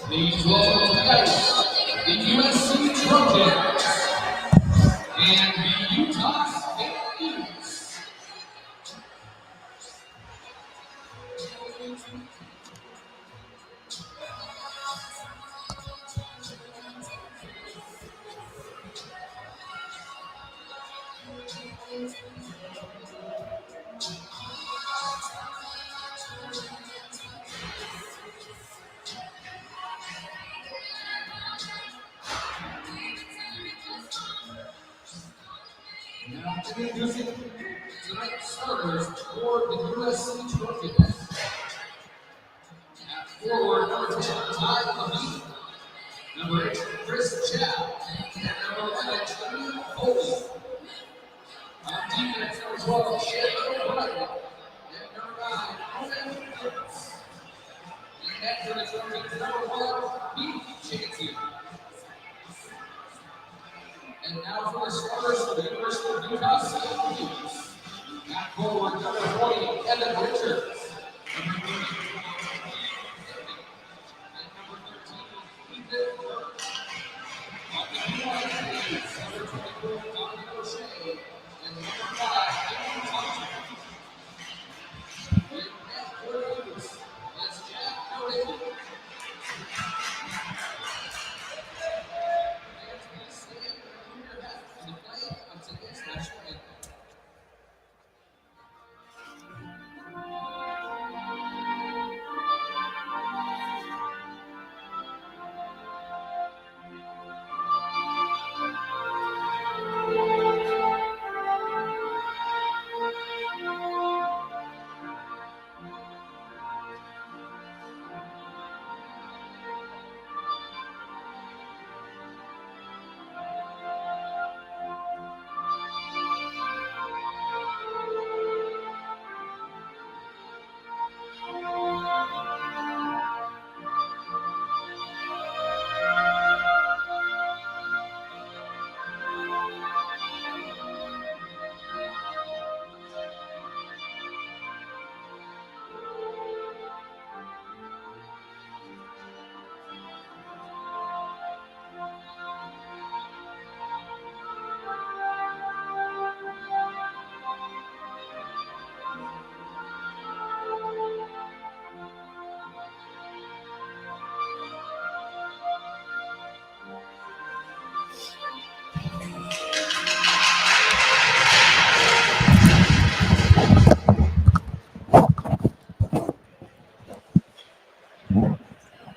Please welcome to the ice the USC Trojans and the Utah State Eagles. Now introducing tonight's starters for the USC Trojans. At forward, number 10, Ty Levine. Number 8, Chris Chow. And number 11, Jimmy Foley. On defense, number 12, Shannon Bryant. And number 9, Owen Gibbs. And net for the Trojans, number 1, Pete Chansey. And now for the starters for the University of Utah State Eagles. At forward, number 40, Evan Richards. Number 30, and number 13, Ethan Burke. On the UICs, number 24, Tommy O'Shea. And number 5, Aaron Thompson. And net for the Eagles is Jack Nowitzki.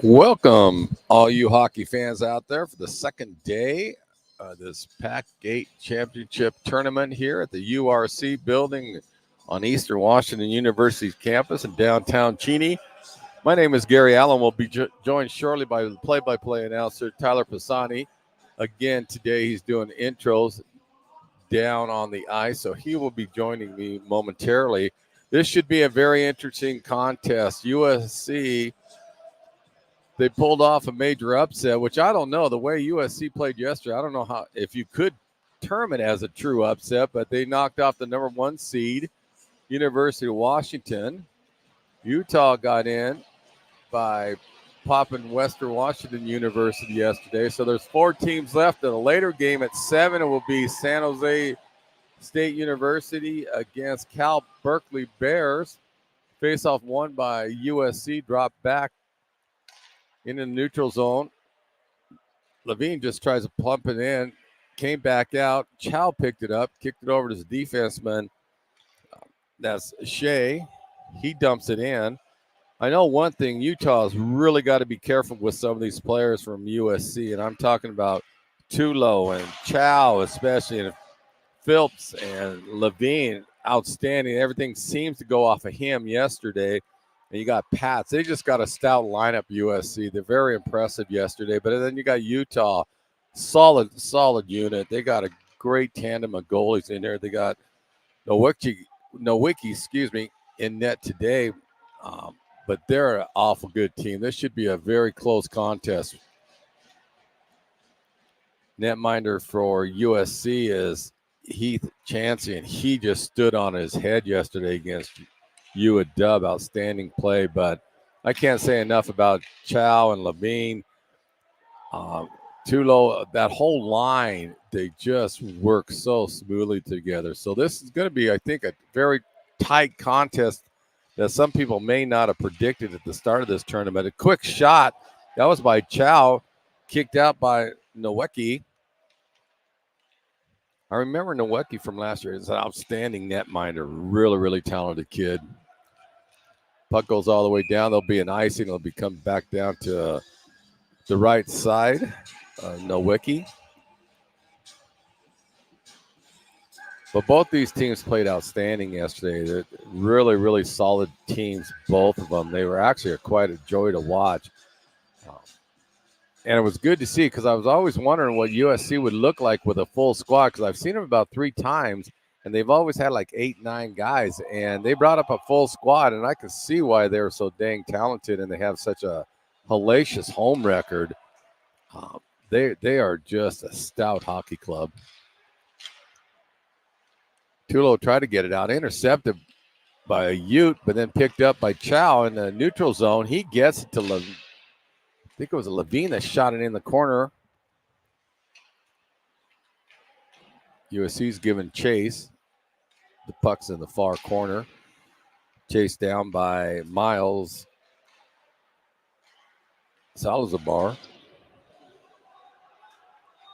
Welcome, all you hockey fans out there, for the second day of this Pac-8 Championship Tournament here at the URC building on Eastern Washington University's campus in downtown Cheney. My name is Gary Allen. We'll be joined shortly by the play-by-play announcer, Tyler Pisani. Again, today he's doing intros down on the ice, so he will be joining me momentarily. This should be a very interesting contest. USC, they pulled off a major upset, which I don't know. The way USC played yesterday, I don't know how if you could term it as a true upset, but they knocked off the number 1 seed, University of Washington. Utah got in by popping Western Washington University yesterday. So there's 4 teams left. In a later game at 7, it will be San Jose State University against Cal Berkeley Bears. Face-off won by USC, dropped back into the neutral zone. Levine just tries to plump it in, came back out. Chow picked it up, kicked it over to his defenseman. That's Shea. He dumps it in. I know one thing, Utah's really got to be careful with some of these players from USC, and I'm talking about Tulo and Chow especially, and Phillips and Levine, outstanding. Everything seems to go off of him yesterday. And you got Pats. They just got a stout lineup, USC. They're very impressive yesterday. But then you got Utah, solid unit. They got a great tandem of goalies in there. They got Nowicki, in net today. But they're an awful good team. This should be a very close contest. Netminder for USC is Heath Chansey, and he just stood on his head yesterday against UW. Outstanding play, but I can't say enough about Chow and Levine. Tulo, that whole line, they just work so smoothly together. So this is going to be, I think, a very tight contest that some people may not have predicted at the start of this tournament. A quick shot, that was by Chow, kicked out by Nowicki. I remember Nowicki from last year. He's an outstanding netminder, really, really talented kid. Puck goes all the way down. There'll be an icing. It'll be coming back down to the right side. Nowicki. But both these teams played outstanding yesterday. They're really, really solid teams, both of them. They were actually quite a joy to watch. And it was good to see because I was always wondering what USC would look like with a full squad because I've seen them about 3 times, and they've always had like 8, 9 guys. And they brought up a full squad, and I could see why they're so dang talented and they have such a hellacious home record. They are just a stout hockey club. Tulo tried to get it out, intercepted by a Ute, but then picked up by Chow in the neutral zone. He gets it to Levine. I think it was Levine that shot it in the corner. USC's given chase. The puck's in the far corner. Chased down by Miles Salazar.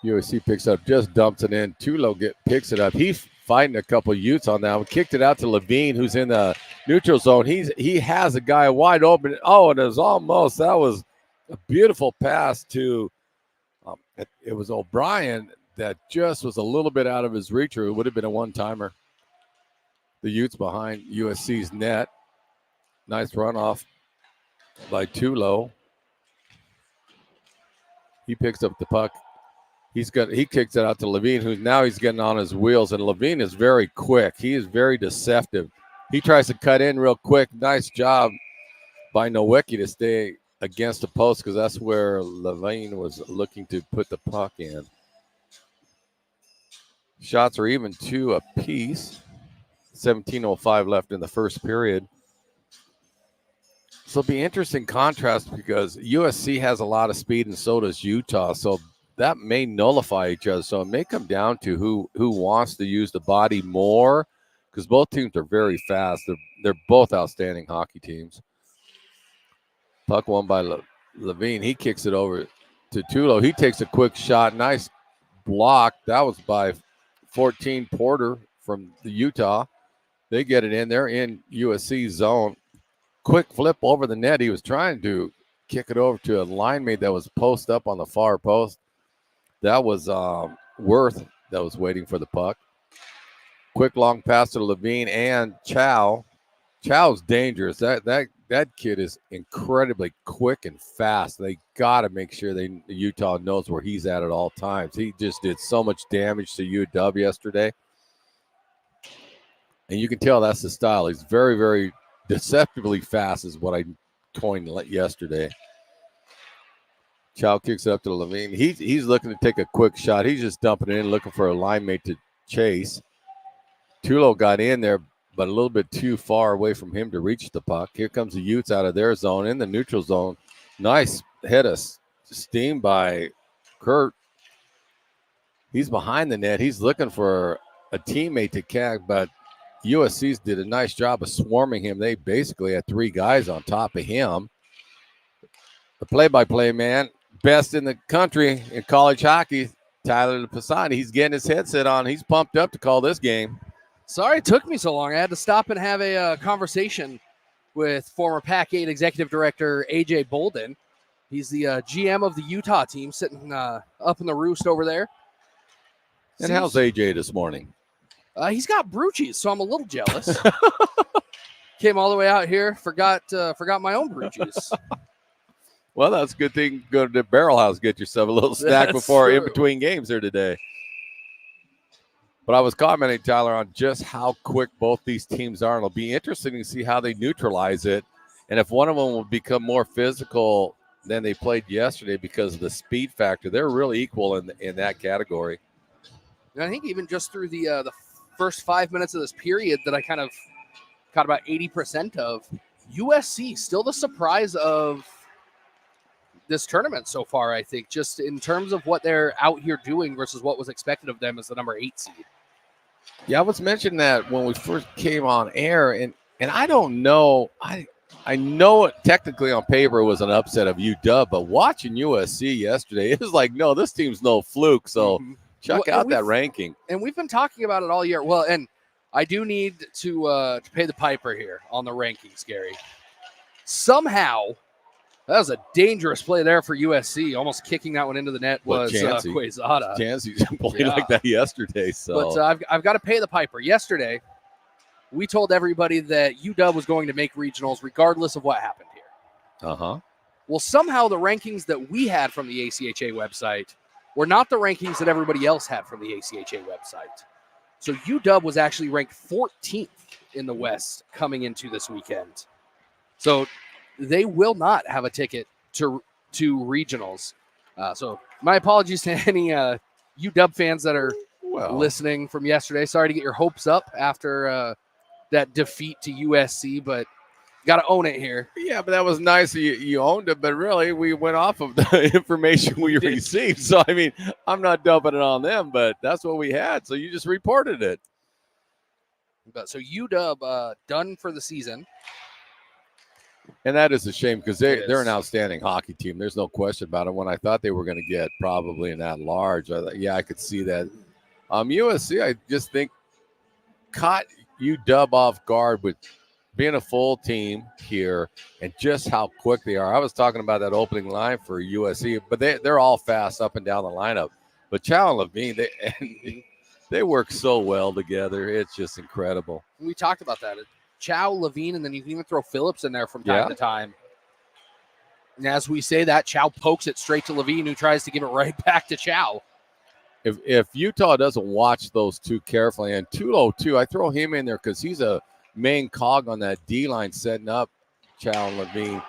USC picks up, just dumps it in. Tulo picks it up. He's fighting a couple Utes on that one. Kicked it out to Levine, who's in the neutral zone. He has a guy wide open. Oh, and it was that was a beautiful pass to, it was O'Brien that just was a little bit out of his reach, or it would have been a one-timer. The Utes behind USC's net. Nice runoff by Tulo. He picks up the puck. He kicks it out to Levine, he's getting on his wheels, and Levine is very quick. He is very deceptive. He tries to cut in real quick. Nice job by Nowicki to stay against the post because that's where Levine was looking to put the puck in. Shots are even 2 apiece. 17:05 left in the first period. So it'll be interesting contrast because USC has a lot of speed and so does Utah. So that may nullify each other. So it may come down to who wants to use the body more because both teams are very fast. They're both outstanding hockey teams. Puck won by Levine. He kicks it over to Tulo. He takes a quick shot. Nice block. That was by 14 Porter from the Utah. They get it in. They're in USC zone. Quick flip over the net. He was trying to kick it over to a line mate that was post up on the far post. That was Worth that was waiting for the puck. Quick long pass to Levine and Chow. Chow's dangerous. That kid is incredibly quick and fast. They got to make sure Utah knows where he's at all times. He just did so much damage to UW yesterday. And you can tell that's the style. He's very, very deceptively fast is what I coined yesterday. Chow kicks it up to Levine. He's looking to take a quick shot. He's just dumping it in, looking for a line mate to chase. Tulo got in there, but a little bit too far away from him to reach the puck. Here comes the Utes out of their zone in the neutral zone. Nice head of steam by Kurt. He's behind the net. He's looking for a teammate to catch, but USC's did a nice job of swarming him. They basically had 3 guys on top of him. The play-by-play man, best in the country in college hockey, Tyler Pisani. He's getting his headset on. He's pumped up to call this game. Sorry it took me so long. I had to stop and have a conversation with former Pac-8 Executive Director A.J. Bolden. He's the GM of the Utah team sitting up in the roost over there. And how's AJ this morning? He's got brew cheese, so I'm a little jealous. Came all the way out here, forgot my own brew juice. Well, that's a good thing. Go to the Barrel House, get yourself a little snack before in between games here today. But I was commenting, Tyler, on just how quick both these teams are. And it'll be interesting to see how they neutralize it. And if one of them will become more physical than they played yesterday because of the speed factor, they're really equal in that category. And I think even just through the first 5 minutes of this period that I kind of caught about 80% of, USC, still the surprise of this tournament so far, I think, just in terms of what they're out here doing versus what was expected of them as the number 8 seed. Yeah, I was mentioning that when we first came on air, and I don't know. I know it technically on paper was an upset of UW, but watching USC yesterday, it was like, no, this team's no fluke. So check out that ranking. And we've been talking about it all year. Well, and I do need to pay the piper here on the rankings, Gary. Somehow, that was a dangerous play there for USC. Almost kicking that one into the net was Quezada. Chansey played like that yesterday. So, but I've got to pay the piper. Yesterday, we told everybody that UW was going to make regionals regardless of what happened here. Well, somehow the rankings that we had from the ACHA website were not the rankings that everybody else had from the ACHA website. So UW was actually ranked 14th in the West coming into this weekend. So they will not have a ticket to regionals. So my apologies to any UW fans that are listening from yesterday. Sorry to get your hopes up after that defeat to USC, but got to own it here. Yeah, but that was nice. You owned it, but really we went off of the information we received. So, I mean, I'm not dumping it on them, but that's what we had. So you just reported it. But so UW done for the season. And that is a shame because they're an outstanding hockey team. There's no question about it. When I thought they were going to get probably in that large, I thought, I could see that. USC, I just think, caught UW off guard with being a full team here and just how quick they are. I was talking about that opening line for USC, but they're all fast up and down the lineup. But Chow and Levine, they work so well together. It's just incredible. We talked about that. Chow, Levine, and then you can even throw Phillips in there from time to time. And as we say that, Chow pokes it straight to Levine, who tries to give it right back to Chow. If Utah doesn't watch those two carefully, and Tulo too, I throw him in there because he's a main cog on that D-line setting up Chow and Levine.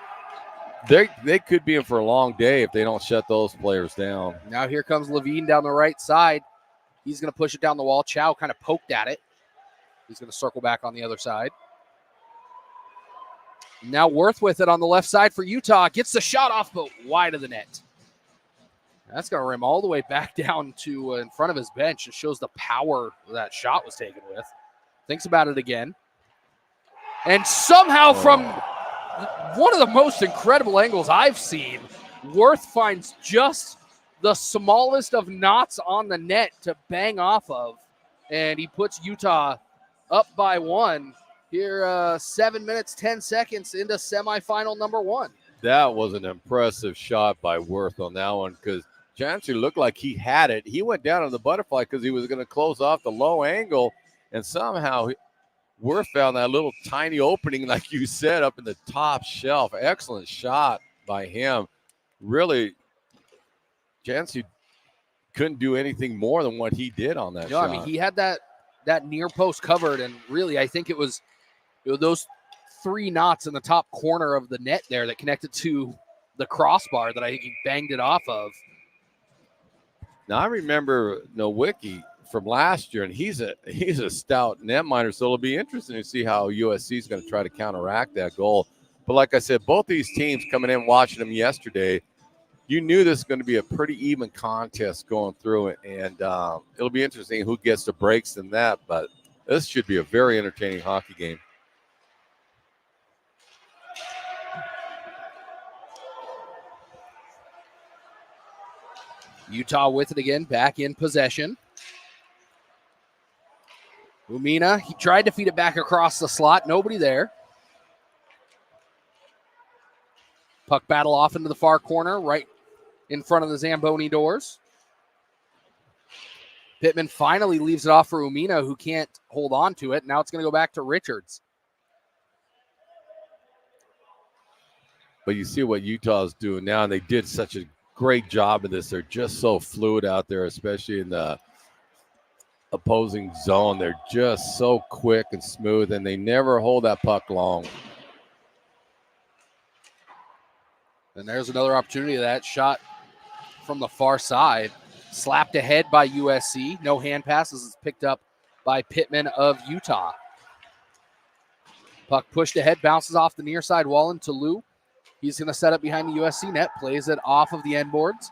They could be in for a long day if they don't shut those players down. Now here comes Levine down the right side. He's going to push it down the wall. Chow kind of poked at it. He's going to circle back on the other side. Now Worth with it on the left side for Utah. Gets the shot off, but wide of the net. That's going to rim all the way back down to in front of his bench. It shows the power that shot was taken with. Thinks about it again. And somehow from one of the most incredible angles I've seen, Worth finds just the smallest of knots on the net to bang off of. And he puts Utah up by 1 here 7 minutes, 10 seconds into semifinal number 1. That was an impressive shot by Worth on that one because Jansen looked like he had it. He went down on the butterfly because he was going to close off the low angle, and somehow Worth found that little tiny opening, like you said, up in the top shelf. Excellent shot by him. Really, Jansen couldn't do anything more than what he did on that shot. I mean, he had that near post covered, and really, I think it was those 3 knots in the top corner of the net there that connected to the crossbar that I think he banged it off of. Now I remember Nowicki from last year, and he's a stout netminder, so it'll be interesting to see how USC is going to try to counteract that goal. But like I said, both these teams coming in, watching them yesterday, you knew this was going to be a pretty even contest going through it, and it'll be interesting who gets the breaks in that. But this should be a very entertaining hockey game. Utah with it again, back in possession. Umina, he tried to feed it back across the slot. Nobody there. Puck battle off into the far corner, right in front of the Zamboni doors. Pittman finally leaves it off for Umina, who can't hold on to it. Now it's going to go back to Richards. But you see what Utah's doing now, and they did such a great job of this. They're just so fluid out there, especially in the opposing zone. They're just so quick and smooth, and they never hold that puck long. And there's another opportunity of that shot from the far side. Slapped ahead by USC. No hand passes. It's picked up by Pittman of Utah. Puck pushed ahead, bounces off the near side wall into Lou. He's going to set up behind the USC net, plays it off of the end boards.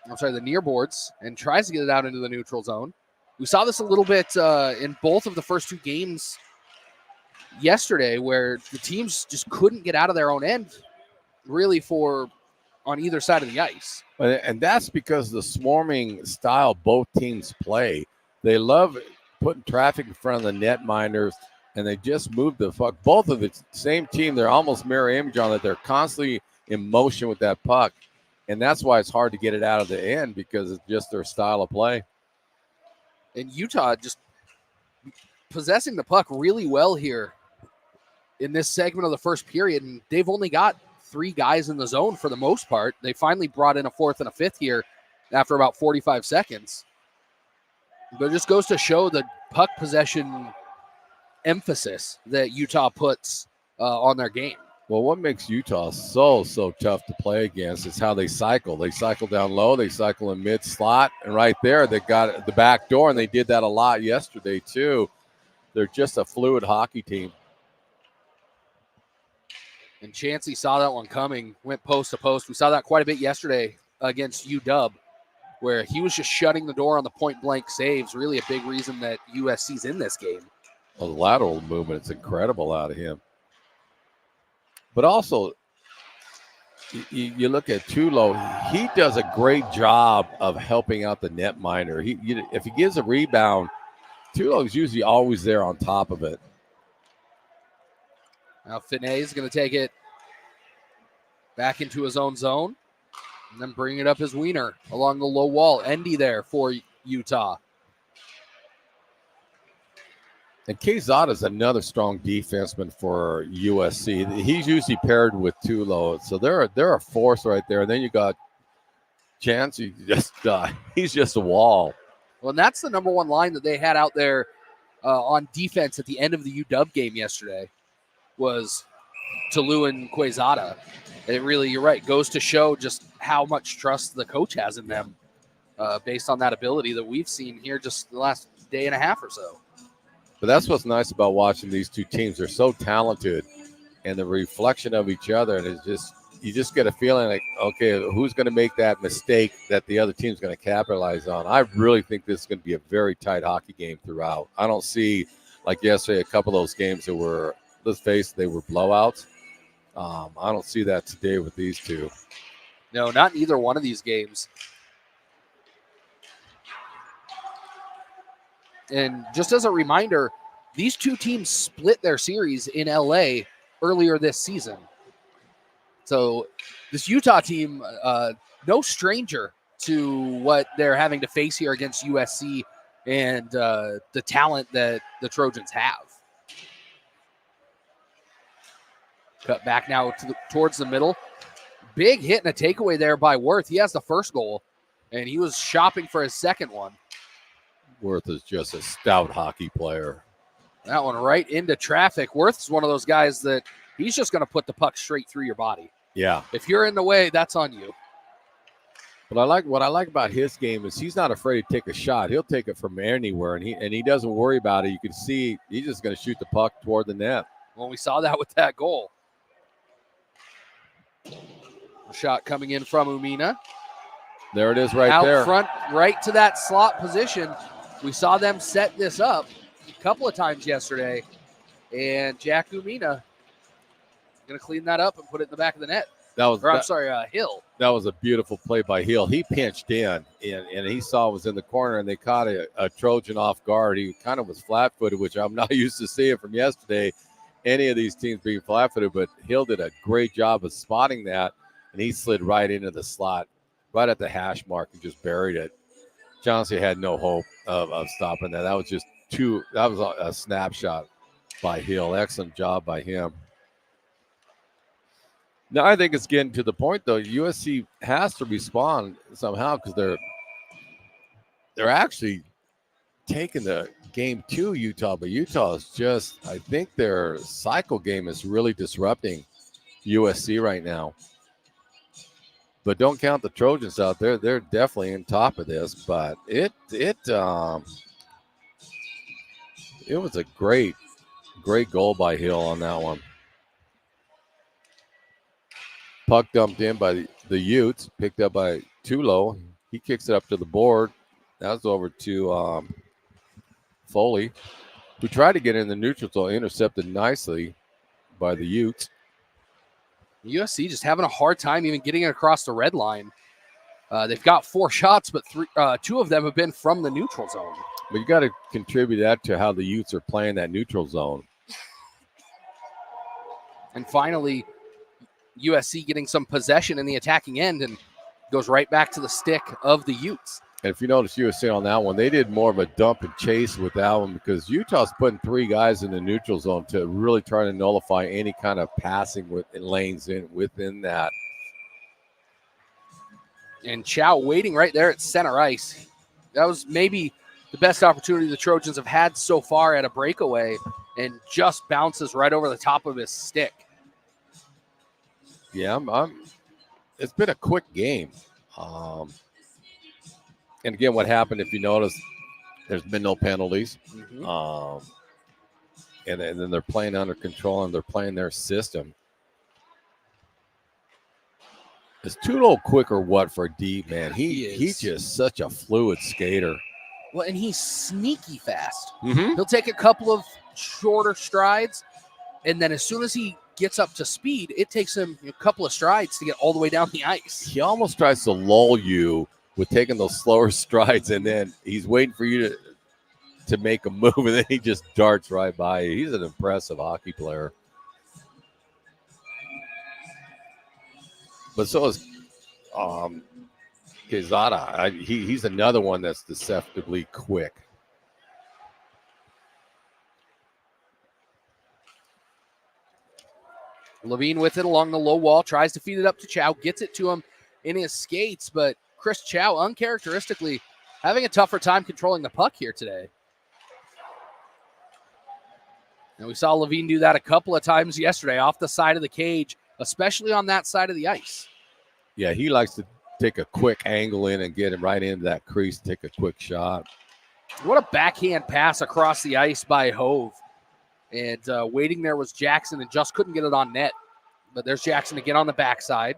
The near boards, and tries to get it out into the neutral zone. We saw this a little bit in both of the first two games yesterday, where the teams just couldn't get out of their own end, really, on either side of the ice. And that's because of the swarming style both teams play. They love putting traffic in front of the net miners, and they just move the puck. Both of the same team, they're almost mirror image on it. They're constantly in motion with that puck, and that's why it's hard to get it out of the end, because it's just their style of play. And Utah just possessing the puck really well here in this segment of the first period, and they've only got 3 guys in the zone for the most part. They finally brought in a 4th and a 5th here after about 45 seconds. But it just goes to show the puck possession emphasis that Utah puts on their game. Well, what makes Utah so tough to play against is how they cycle. They cycle down low, they cycle in mid-slot, and right there they got the back door, and they did that a lot yesterday too. They're just a fluid hockey team. And Chansey saw that one coming, went post to post. We saw that quite a bit yesterday against UW, where he was just shutting the door on the point-blank saves, really a big reason that USC's in this game. Well, the lateral movement is incredible out of him. But also, you look at Tulo, he does a great job of helping out the net miner. If he gives a rebound, Tulo is usually always there on top of it. Now Finney is going to take it back into his own zone and then bring it up his wiener along the low wall. Endy there for Utah. And Quezada is another strong defenseman for USC. He's usually paired with Tulo, so they're a force right there. And then you got Chance. He's just a wall. Well, and that's the number one line that they had out there on defense at the end of the UW game yesterday, was Tulu and Quezada. It really, you're right, goes to show just how much trust the coach has in them based on that ability that we've seen here just the last day and a half or so. But that's what's nice about watching these two teams. They're so talented, and the reflection of each other. And it's just, you just get a feeling like, okay, who's going to make that mistake that the other team's going to capitalize on? I really think this is going to be a very tight hockey game throughout. I don't see, like yesterday, a couple of those games that were, let's face it, they were blowouts. I don't see that today with these two. No, not in either one of these games. And just as a reminder, these two teams split their series in LA earlier this season. So this Utah team, no stranger to what they're having to face here against USC and the talent that the Trojans have. Cut back now towards the middle. Big hit and a takeaway there by Worth. He has the first goal, and he was shopping for his second one. Worth is just a stout hockey player. That one right into traffic. Worth's one of those guys that he's just going to put the puck straight through your body. Yeah. If you're in the way, that's on you. But what I like about his game is he's not afraid to take a shot. He'll take it from anywhere, and he doesn't worry about it. You can see he's just going to shoot the puck toward the net. Well, we saw that with that goal. A shot coming in from Umina. There it is right out there. Out front, right to that slot position. We saw them set this up a couple of times yesterday, and Jack Umina going to clean that up and put it in the back of the net. Hill. That was a beautiful play by Hill. He pinched in, and he saw it was in the corner, and they caught a Trojan off guard. He kind of was flat-footed, which I'm not used to seeing from yesterday, any of these teams being flat-footed, but Hill did a great job of spotting that, and he slid right into the slot, right at the hash mark, and just buried it. Chauncey had no hope of stopping that. That was a snapshot by Hill. Excellent job by him. Now, I think it's getting to the point, though, USC has to respond somehow, because they're actually taking the game to Utah, but Utah is just, I think their cycle game is really disrupting USC right now. But don't count the Trojans out there. They're definitely on top of this, but it was a great Great goal by Hill on that one. Puck dumped in by the Utes, picked up by Tulo. He kicks it up to the board. That's over to Foley, who tried to get in the neutral zone, intercepted nicely by the Utes. USC just having a hard time even getting it across the red line. They've got 4 shots, but 2 of them have been from the neutral zone. But you got to contribute that to how the Utes are playing that neutral zone. And finally, USC getting some possession in the attacking end and goes right back to the stick of the Utes. And if you notice USC on that one, they did more of a dump and chase with that one because Utah's putting 3 guys in the neutral zone to really try to nullify any kind of passing with lanes within that. And Chow waiting right there at center ice. That was maybe the best opportunity the Trojans have had so far at a breakaway, and just bounces right over the top of his stick. Yeah, it's been a quick game. And again, what happened, if you notice, there's been no penalties. Mm-hmm. And then they're playing under control and they're playing their system. Is Tulo quick or what for a D, man? He's just such a fluid skater. Well, and he's sneaky fast. Mm-hmm. He'll take a couple of shorter strides, and then as soon as he gets up to speed, it takes him a couple of strides to get all the way down the ice. He almost tries to lull you with taking those slower strides, and then he's waiting for you to make a move, and then he just darts right by you. He's an impressive hockey player. But so is Quezada. He's another one that's deceptively quick. Levine with it along the low wall, tries to feed it up to Chow, gets it to him in his skates, but Chris Chow, uncharacteristically, having a tougher time controlling the puck here today. And we saw Levine do that a couple of times yesterday off the side of the cage, especially on that side of the ice. Yeah, he likes to take a quick angle in and get him right into that crease, take a quick shot. What a backhand pass across the ice by Hove. And waiting there was Jackson and just couldn't get it on net. But there's Jackson again on the backside.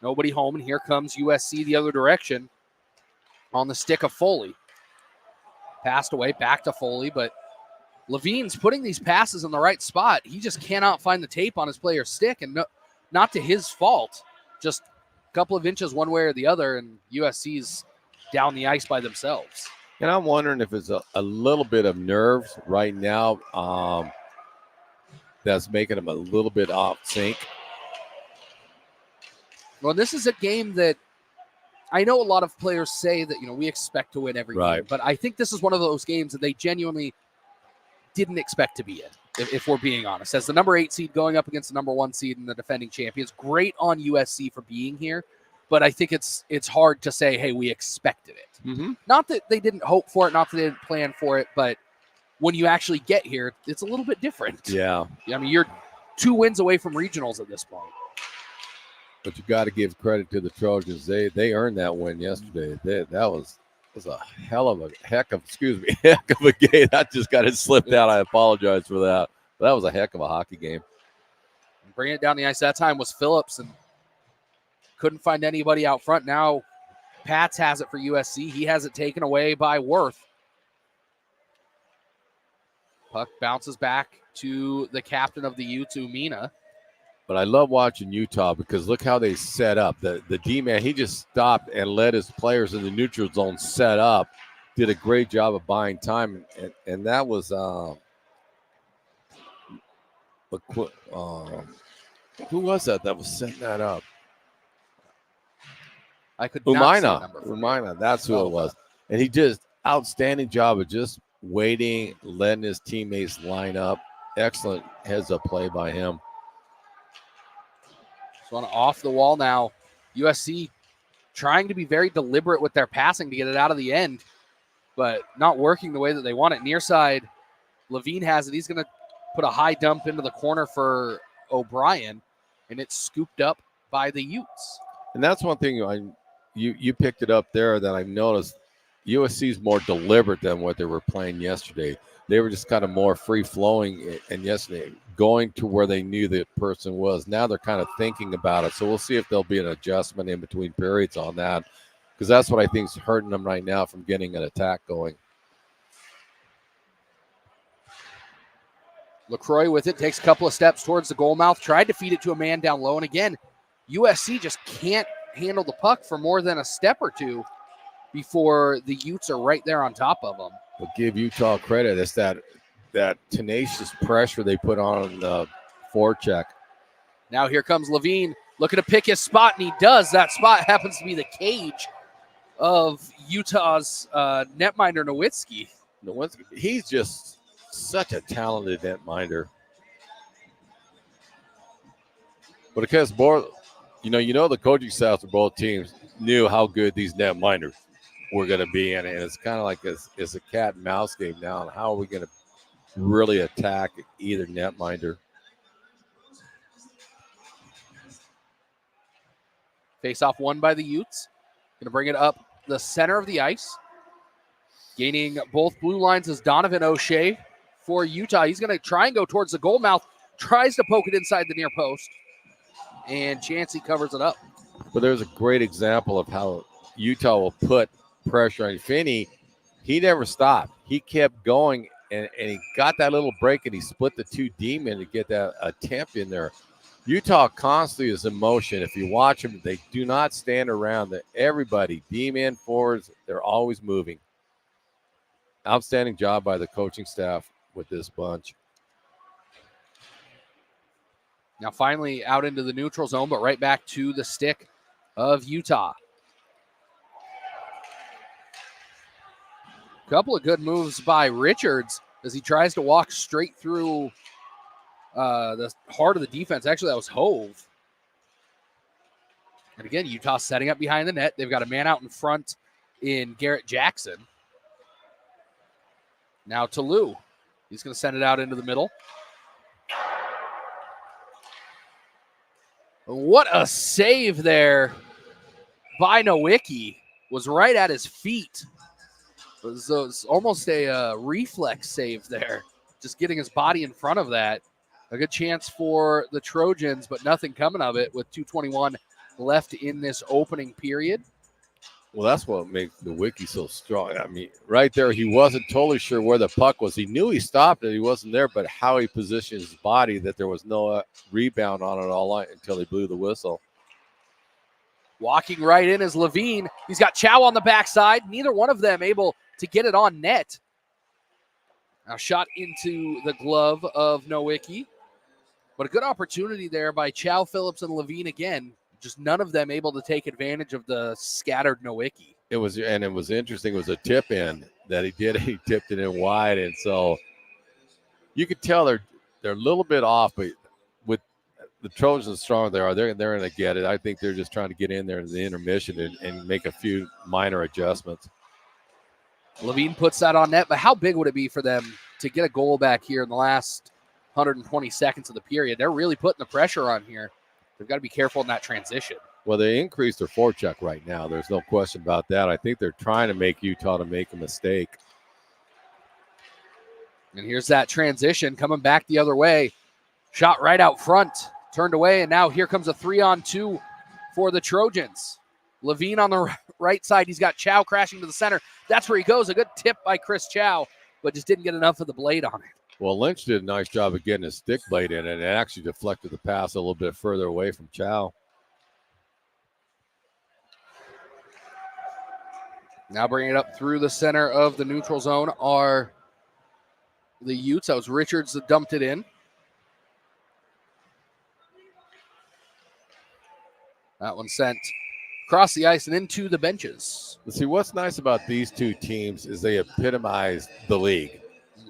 Nobody home, and here comes USC the other direction on the stick of Foley. Passed away, back to Foley, but Levine's putting these passes in the right spot. He just cannot find the tape on his player's stick, and not to his fault. Just a couple of inches one way or the other, and USC's down the ice by themselves. And I'm wondering if it's a little bit of nerves right now that's making him a little bit off sync. Well, this is a game that I know a lot of players say that, we expect to win every game, but I think this is one of those games that they genuinely didn't expect to be in, if we're being honest. As the number 8 seed going up against the number 1 seed and the defending champions, great on USC for being here, but I think it's hard to say, hey, we expected it. Mm-hmm. Not that they didn't hope for it, not that they didn't plan for it, but when you actually get here, it's a little bit different. Yeah. I mean, you're 2 wins away from regionals at this point. But you got to give credit to the Trojans. They earned that win yesterday. That was a heck of a game. I just got it slipped out. I apologize for that. But that was a heck of a hockey game. Bringing it down the ice that time was Phillips, and couldn't find anybody out front. Now Pats has it for USC. He has it taken away by Worth. Puck bounces back to the captain of the Utes, Umina. But I love watching Utah because look how they set up. The D-man, he just stopped and let his players in the neutral zone set up. Did a great job of buying time. And that was who was that was setting that up? I could not see the number. Umina, that's who it was. And he just outstanding job of just waiting, letting his teammates line up. Excellent heads-up play by him. So on off the wall now, USC trying to be very deliberate with their passing to get it out of the end, but not working the way that they want it. Near side, Levine has it. He's going to put a high dump into the corner for O'Brien, and it's scooped up by the Utes. And that's one thing you picked it up there that I noticed. USC's more deliberate than what they were playing yesterday. They were just kind of more free-flowing, and yesterday going to where they knew the person was. Now they're kind of thinking about it. So we'll see if there'll be an adjustment in between periods on that, because that's what I think is hurting them right now from getting an attack going. LaCroix with it, takes a couple of steps towards the goal mouth, tried to feed it to a man down low. And again, USC just can't handle the puck for more than a step or two before the Utes are right there on top of them. But give Utah credit. It's that tenacious pressure they put on the forecheck. Now here comes Levine looking to pick his spot, and he does. That spot happens to be the cage of Utah's netminder Nowitzki. He's just such a talented netminder. But because you know the coaching staffs of both teams knew how good these netminders were going to be in, and it's kind of like it's a cat and mouse game now. And how are we going to really attack either netminder? Face off won by the Utes. Going to bring it up the center of the ice. Gaining both blue lines is Donovan O'Shea for Utah. He's going to try and go towards the goal mouth. Tries to poke it inside the near post. And Chansey covers it up. But there's a great example of how Utah will put pressure on Finney. He never stopped. He kept going, and he got that little break, and he split the two D-men to get that attempt in there. Utah constantly is in motion. If you watch them, they do not stand around. Everybody, D-men, forwards, they're always moving. Outstanding job by the coaching staff with this bunch. Now finally out into the neutral zone, but right back to the stick of Utah. Couple of good moves by Richards as he tries to walk straight through the heart of the defense. Actually, that was Hove. And again, Utah setting up behind the net. They've got a man out in front in Garrett Jackson. Now to Lou. He's going to send it out into the middle. What a save there by Nowitzki. Was right at his feet. It was almost a reflex save there. Just getting his body in front of that. A good chance for the Trojans, but nothing coming of it with 2:21 left in this opening period. Well, that's what makes the Wiki so strong. I mean, right there, he wasn't totally sure where the puck was. He knew he stopped it. He wasn't there, but how he positioned his body, that there was no rebound on it all until he blew the whistle. Walking right in is Levine. He's got Chow on the backside. Neither one of them able to get it on net. Now shot into the glove of Nowitzki. But a good opportunity there by Chow, Phillips, and Levine again. Just none of them able to take advantage of the scattered Nowitzki. It was interesting. It was a tip in that he did. He tipped it in wide, and so you could tell they're a little bit off. But with the Trojans strong they are, they're going to get it. I think they're just trying to get in there in the intermission and make a few minor adjustments. Levine puts that on net, but how big would it be for them to get a goal back here in the last 120 seconds of the period? They're really putting the pressure on here. They've got to be careful in that transition. Well, they increased their forecheck right now. There's no question about that. I think they're trying to make Utah to make a mistake. And here's that transition coming back the other way. Shot right out front, turned away, and now here comes a 3-on-2 for the Trojans. Levine on the right side. He's got Chow crashing to the center. That's where he goes. A good tip by Chris Chow, but just didn't get enough of the blade on it. Well, Lynch did a nice job of getting his stick blade in, and it actually deflected the pass a little bit further away from Chow. Now bringing it up through the center of the neutral zone are the Utes. That was Richards that dumped it in. That one sent across the ice and into the benches. See, what's nice about these two teams is they epitomize the league.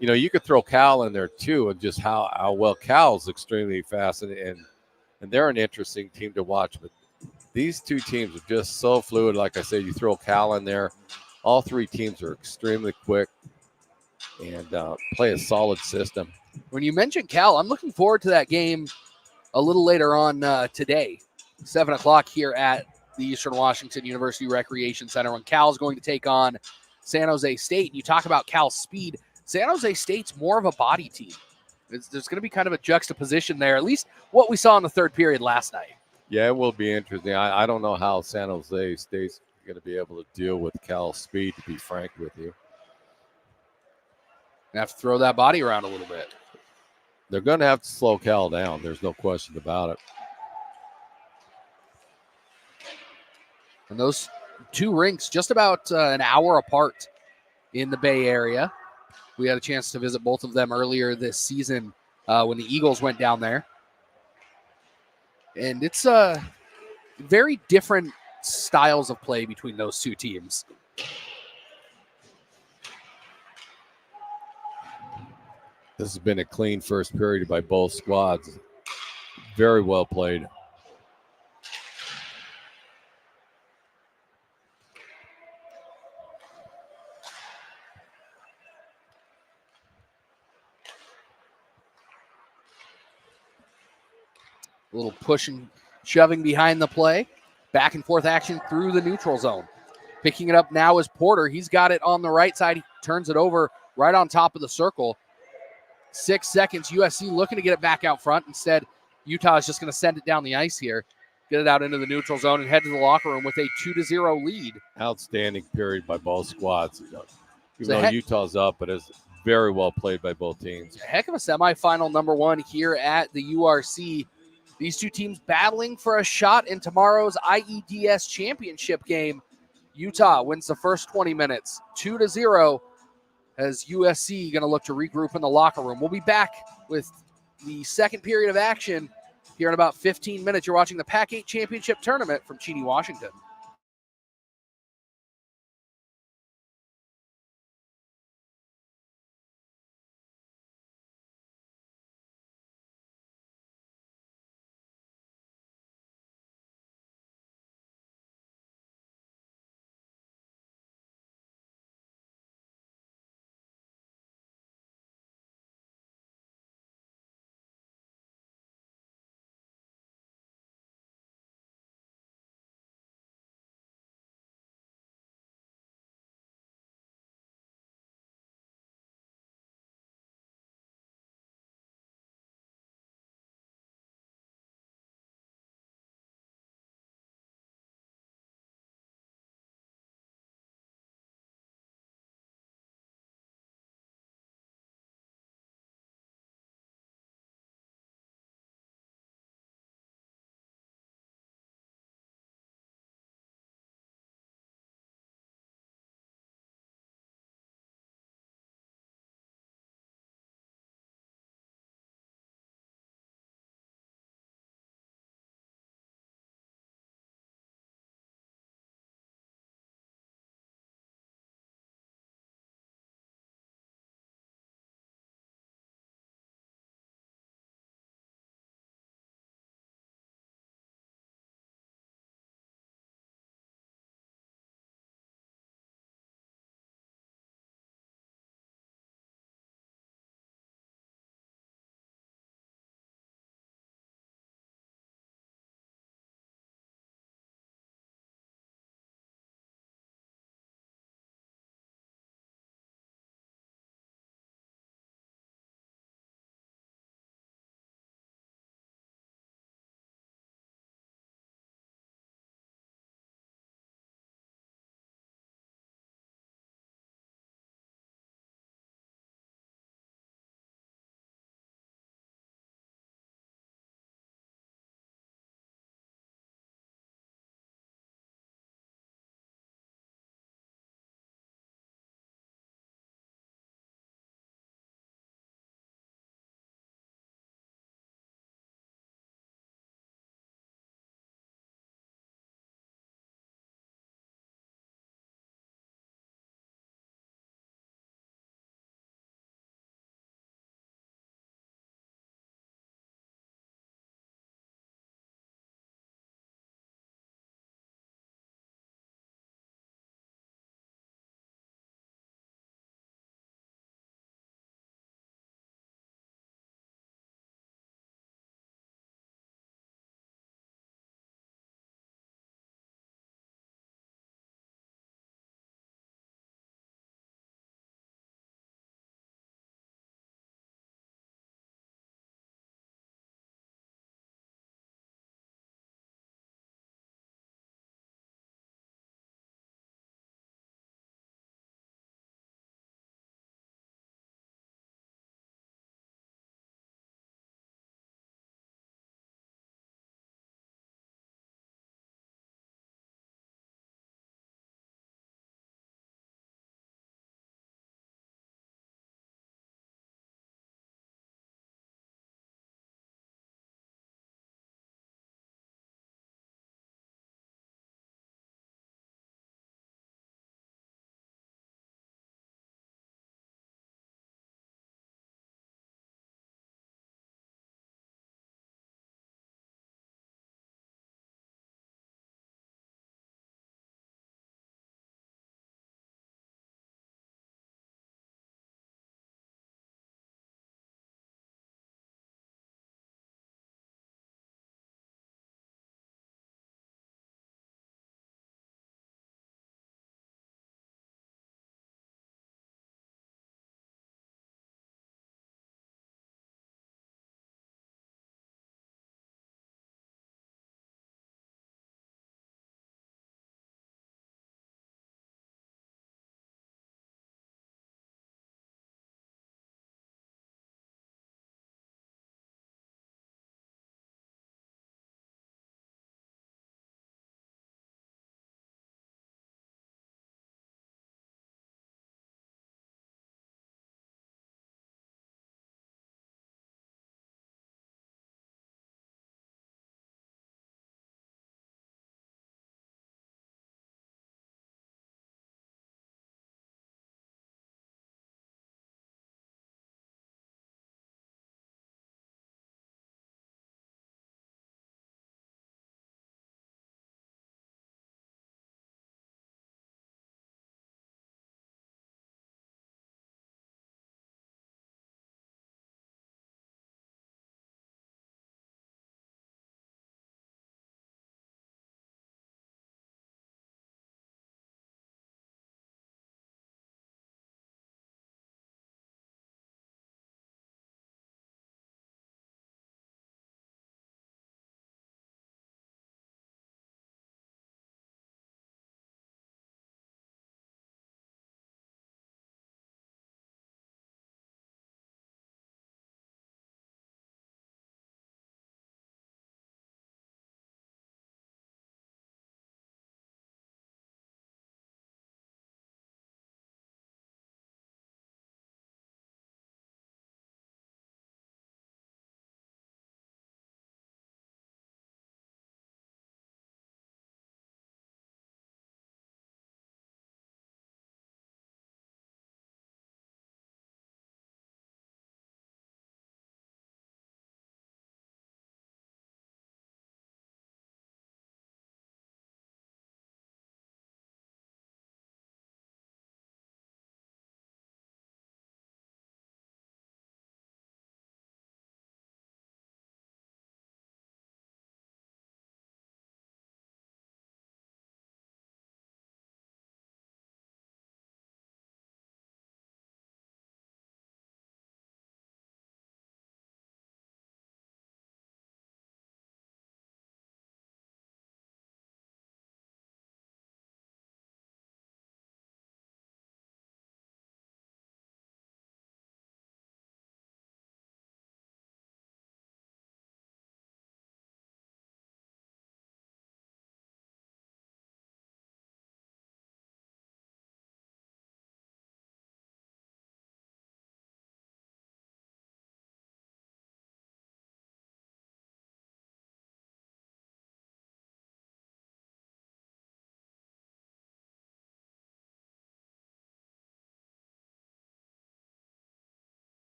You know, you could throw Cal in there too, and just how well Cal's extremely fast, and they're an interesting team to watch. But these two teams are just so fluid. Like I said, you throw Cal in there, all three teams are extremely quick and play a solid system. When you mentioned Cal, I'm looking forward to that game a little later on today, 7 o'clock here at the Eastern Washington University Recreation Center, when Cal is going to take on San Jose State. You talk about Cal's speed. San Jose State's more of a body team. There's going to be kind of a juxtaposition there, at least what we saw in the third period last night. Yeah, it will be interesting. I don't know how San Jose State's going to be able to deal with Cal's speed, to be frank with you. They have to throw that body around a little bit. They're going to have to slow Cal down. There's no question about it. And those two rinks just about an hour apart in the Bay Area. We had a chance to visit both of them earlier this season when the Eagles went down there. And it's very different styles of play between those two teams. This has been a clean first period by both squads. Very well played. A little push and shoving behind the play. Back and forth action through the neutral zone. Picking it up now is Porter. He's got it on the right side. He turns it over right on top of the circle. 6 seconds. USC looking to get it back out front. Instead, Utah is just going to send it down the ice here. Get it out into the neutral zone and head to the locker room with a 2-0 lead. Outstanding period by both squads. Even though Utah's up, but it's very well played by both teams. A heck of a semifinal number one here at the URC. These two teams battling for a shot in tomorrow's IEDS championship game. Utah wins the first 20 minutes, 2-0, as USC going to look to regroup in the locker room. We'll be back with the second period of action here in about 15 minutes. You're watching the Pac-8 Championship Tournament from Cheney, Washington.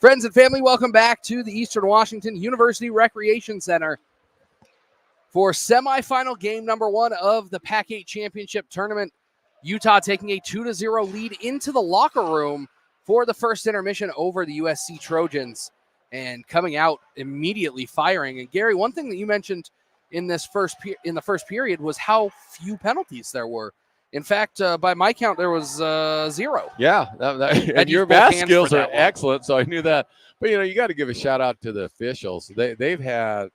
Friends and family, welcome back to the Eastern Washington University Recreation Center for semifinal game number 1 of the Pac-8 Championship Tournament. Utah taking a 2-0 lead into the locker room for the first intermission over the USC Trojans and coming out immediately firing. And Gary, one thing that you mentioned in the first period was how few penalties there were. In fact, by my count, there was 0. Yeah, and your math skills are excellent, so I knew that. But you got to give a shout out to the officials. They've been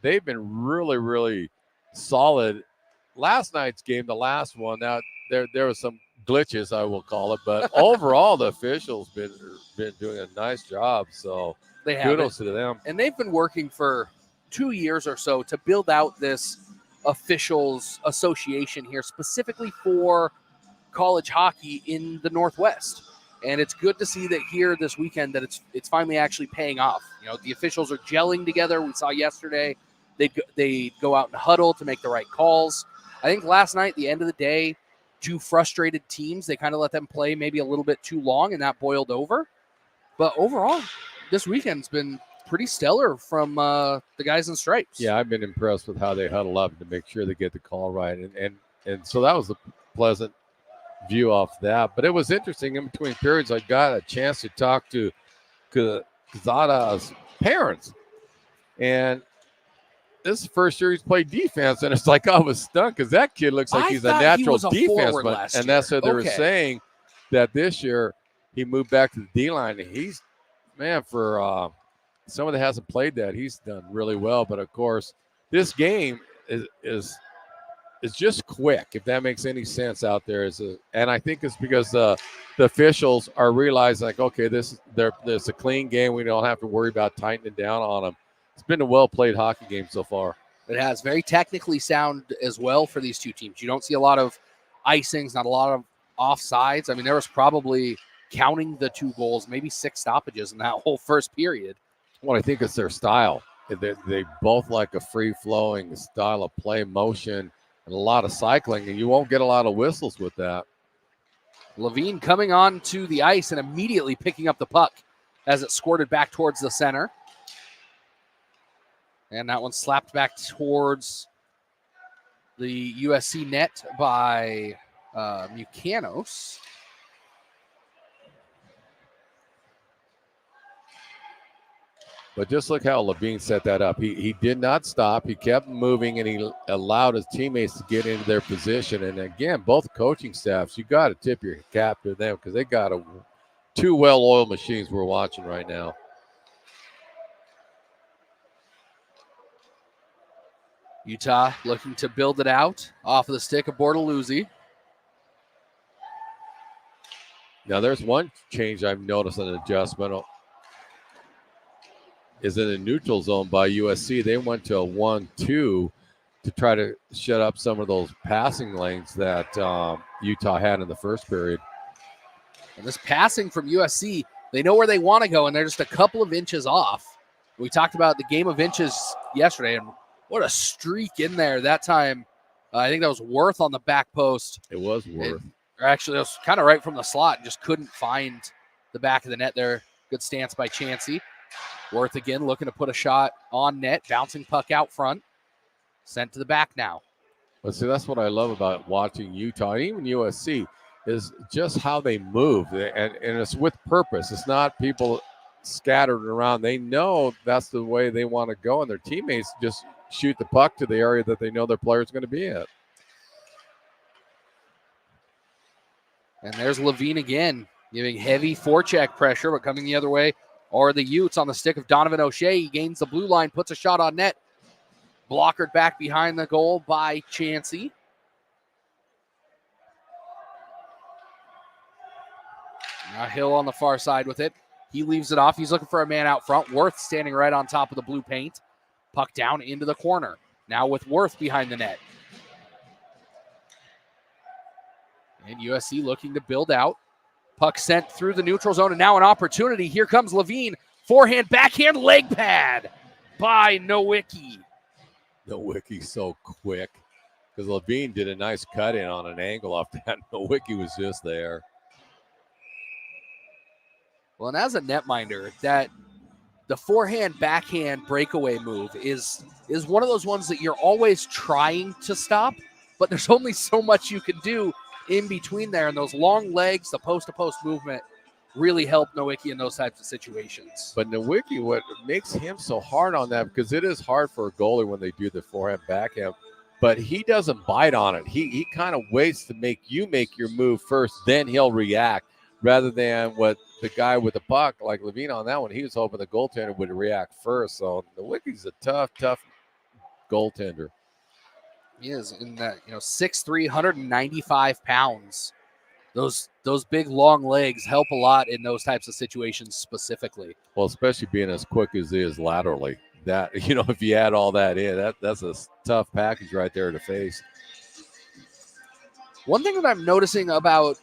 really, really solid. Last night's game, the last one, now there was some glitches, I will call it, but overall the officials been doing a nice job. So kudos to them. And they've been working for 2 years or so to build out this officials association here specifically for college hockey in the Northwest. And it's good to see that here this weekend that it's finally actually paying off. The officials are gelling together. We saw yesterday they go out and huddle to make the right calls. I think last night, at the end of the day, 2 frustrated teams, they kind of let them play maybe a little bit too long, and that boiled over. But overall, this weekend's been pretty stellar from the guys in stripes. Yeah, I've been impressed with how they huddle up to make sure they get the call right. And so that was a pleasant view off that. But it was interesting. In between periods, I got a chance to talk to Zada's parents. And this is the first year he's played defense, and it's like I was stunned because that kid looks like he's a natural defenseman. And that's what they were saying, that this year he moved back to the D-line. And he's, man, for someone that hasn't played that, he's done really well. But, of course, this game is just quick, if that makes any sense out there. And I think it's because the officials are realizing, like, okay, this is a clean game. We don't have to worry about tightening down on them. It's been a well-played hockey game so far. It has. Very technically sound as well for these two teams. You don't see a lot of icings, not a lot of offsides. I mean, there was probably, counting the 2 goals, maybe 6 stoppages in that whole first period. Well, I think it's their style. They both like a free-flowing style of play, motion, and a lot of cycling, and you won't get a lot of whistles with that. Levine coming on to the ice and immediately picking up the puck as it squirted back towards the center. And that one slapped back towards the USC net by Mucanos. But just look how Levine set that up. He did not stop. He kept moving, and he allowed his teammates to get into their position. And, again, both coaching staffs, you got to tip your cap to them because they got 2 well-oiled machines we're watching right now. Utah looking to build it out off of the stick of Bortoluzzi. Now, there's one change I've noticed, an adjustment, is in the neutral zone by USC. They went to a 1-2 to try to shut up some of those passing lanes that Utah had in the first period. And this passing from USC, they know where they want to go, and they're just a couple of inches off. We talked about the game of inches yesterday, and what a streak in there that time. I think that was Worth on the back post. It was Worth. Actually, it was kind of right from the slot and just couldn't find the back of the net there. Good stance by Chansey. Worth again looking to put a shot on net. Bouncing puck out front. Sent to the back now. But see, that's what I love about watching Utah, and even USC, is just how they move. And it's with purpose. It's not people scattered around. They know that's the way they want to go, and their teammates just shoot the puck to the area that they know their player's going to be at. And there's Levine again, giving heavy forecheck pressure, but coming the other way are the Utes on the stick of Donovan O'Shea. He gains the blue line, puts a shot on net. Blockered back behind the goal by Chansey. Now Hill on the far side with it. He leaves it off. He's looking for a man out front. Worth standing right on top of the blue paint. Puck down into the corner. Now with Worth behind the net. And USC looking to build out. Puck sent through the neutral zone, and now an opportunity. Here comes Levine. Forehand, backhand, leg pad by Nowicki. Nowicki's so quick because Levine did a nice cut in on an angle off that. Nowicki was just there. Well, and as a netminder, that the forehand backhand breakaway move is one of those ones that you're always trying to stop, but there's only so much you can do in between there. And those long legs, the post-to-post movement really help Nowicki in those types of situations. But Nowicki, what makes him so hard on that, because it is hard for a goalie when they do the forehand backhand, but he doesn't bite on it. He kind of waits to make you make your move first, then he'll react, rather than what the guy with the puck, like Levine on that one, he was hoping the goaltender would react first. So Nowicki's a tough goaltender. He is in that, 6'3", 195 pounds. Those big long legs help a lot in those types of situations specifically. Well, especially being as quick as he is laterally. That, if you add all that in, that's a tough package right there to face. One thing that I'm noticing about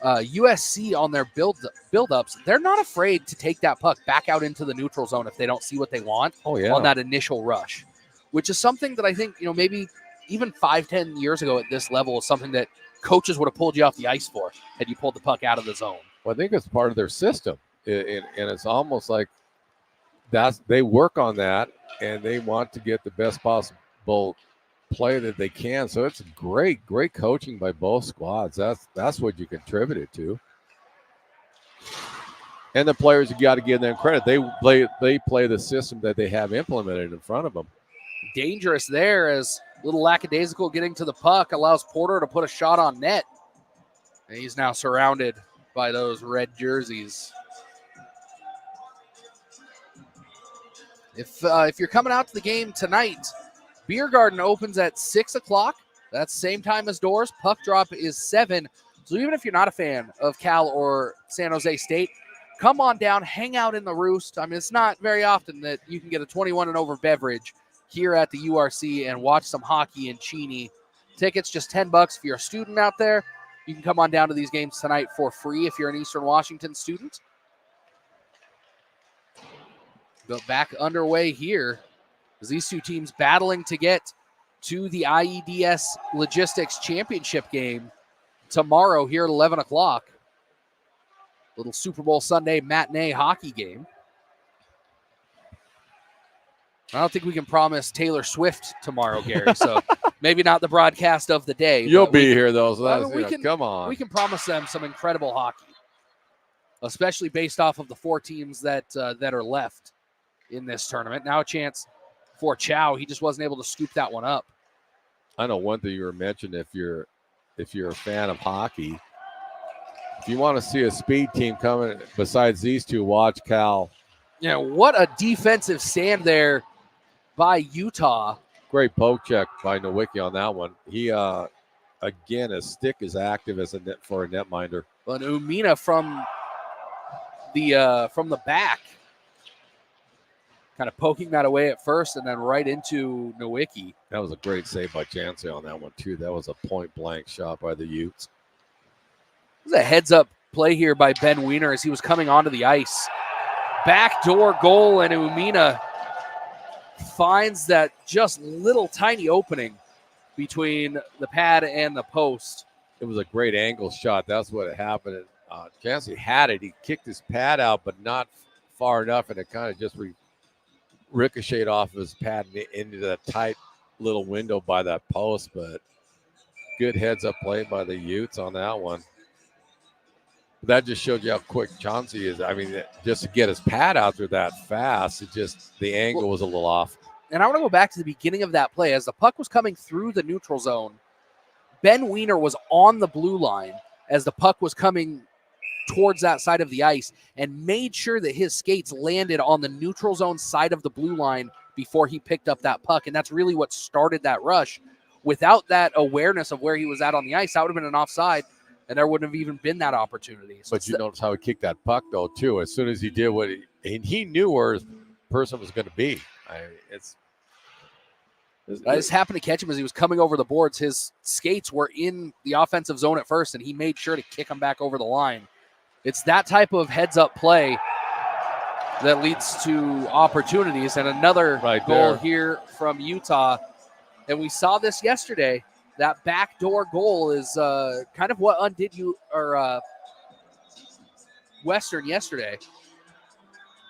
USC on their build-ups, they're not afraid to take that puck back out into the neutral zone if they don't see what they want on that initial rush, which is something that I think, maybe even 5-10 years ago at this level is something that coaches would have pulled you off the ice for had you pulled the puck out of the zone. Well, I think it's part of their system, and it's almost like they work on that, and they want to get the best possible play that they can. So it's great coaching by both squads. That's what you contribute it to. And the players, you got to give them credit. They play the system that they have implemented in front of them. Dangerous there, as little lackadaisical getting to the puck allows Porter to put a shot on net. And he's now surrounded by those red jerseys. If you're coming out to the game tonight, Beer Garden opens at 6 o'clock. That's same time as doors. Puck drop is 7. So even if you're not a fan of Cal or San Jose State, come on down, hang out in the Roost. I mean, it's not very often that you can get a 21 and over beverage here at the URC and watch some hockey in Cheney. Tickets just $10 if you're a student out there. You can come on down to these games tonight for free if you're an Eastern Washington student. But back underway here as these two teams battling to get to the IEDS Logistics Championship game tomorrow here at 11 o'clock. Little Super Bowl Sunday matinee hockey game. I don't think we can promise Taylor Swift tomorrow, Gary, so maybe not the broadcast of the day. You'll be here, though, so come on. We can promise them some incredible hockey, especially based off of the 4 teams that are left in this tournament. Now a chance for Chow. He just wasn't able to scoop that one up. I know one thing you were mentioning, if you're a fan of hockey, if you want to see a speed team coming besides these two, watch Cal. Yeah, what a defensive stand there by Utah. Great poke check by Nowicki on that one. He again, his stick is active as for a netminder. But Umina from the back, kind of poking that away at first and then right into Nowicki. That was a great save by Chancey on that one too. That was a point blank shot by the Utes. It was a heads up play here by Ben Wiener as he was coming onto the ice. Backdoor goal, and Umina finds that just little tiny opening between the pad and the post. It was a great angle shot. That's what happened. Chancey had it. He kicked his pad out, but not far enough, and it kind of just ricocheted off of his pad into that tight little window by that post. But good heads-up play by the Utes on that one. That just showed you how quick Chauncey is. I mean, just to get his pad out there that fast, the angle was a little off. And I want to go back to the beginning of that play. As the puck was coming through the neutral zone, Ben Wiener was on the blue line as the puck was coming towards that side of the ice and made sure that his skates landed on the neutral zone side of the blue line before he picked up that puck. And that's really what started that rush. Without that awareness of where he was at on the ice, that would have been an offside, and there wouldn't have even been that opportunity. So but you notice how he kicked that puck, though, too. As soon as he did he knew where his person was going to be. I just happened to catch him as he was coming over the boards. His skates were in the offensive zone at first, and he made sure to kick him back over the line. It's that type of heads-up play that leads to opportunities. And another goal here from Utah. And we saw this yesterday. That backdoor goal is kind of what undid you, or Western yesterday.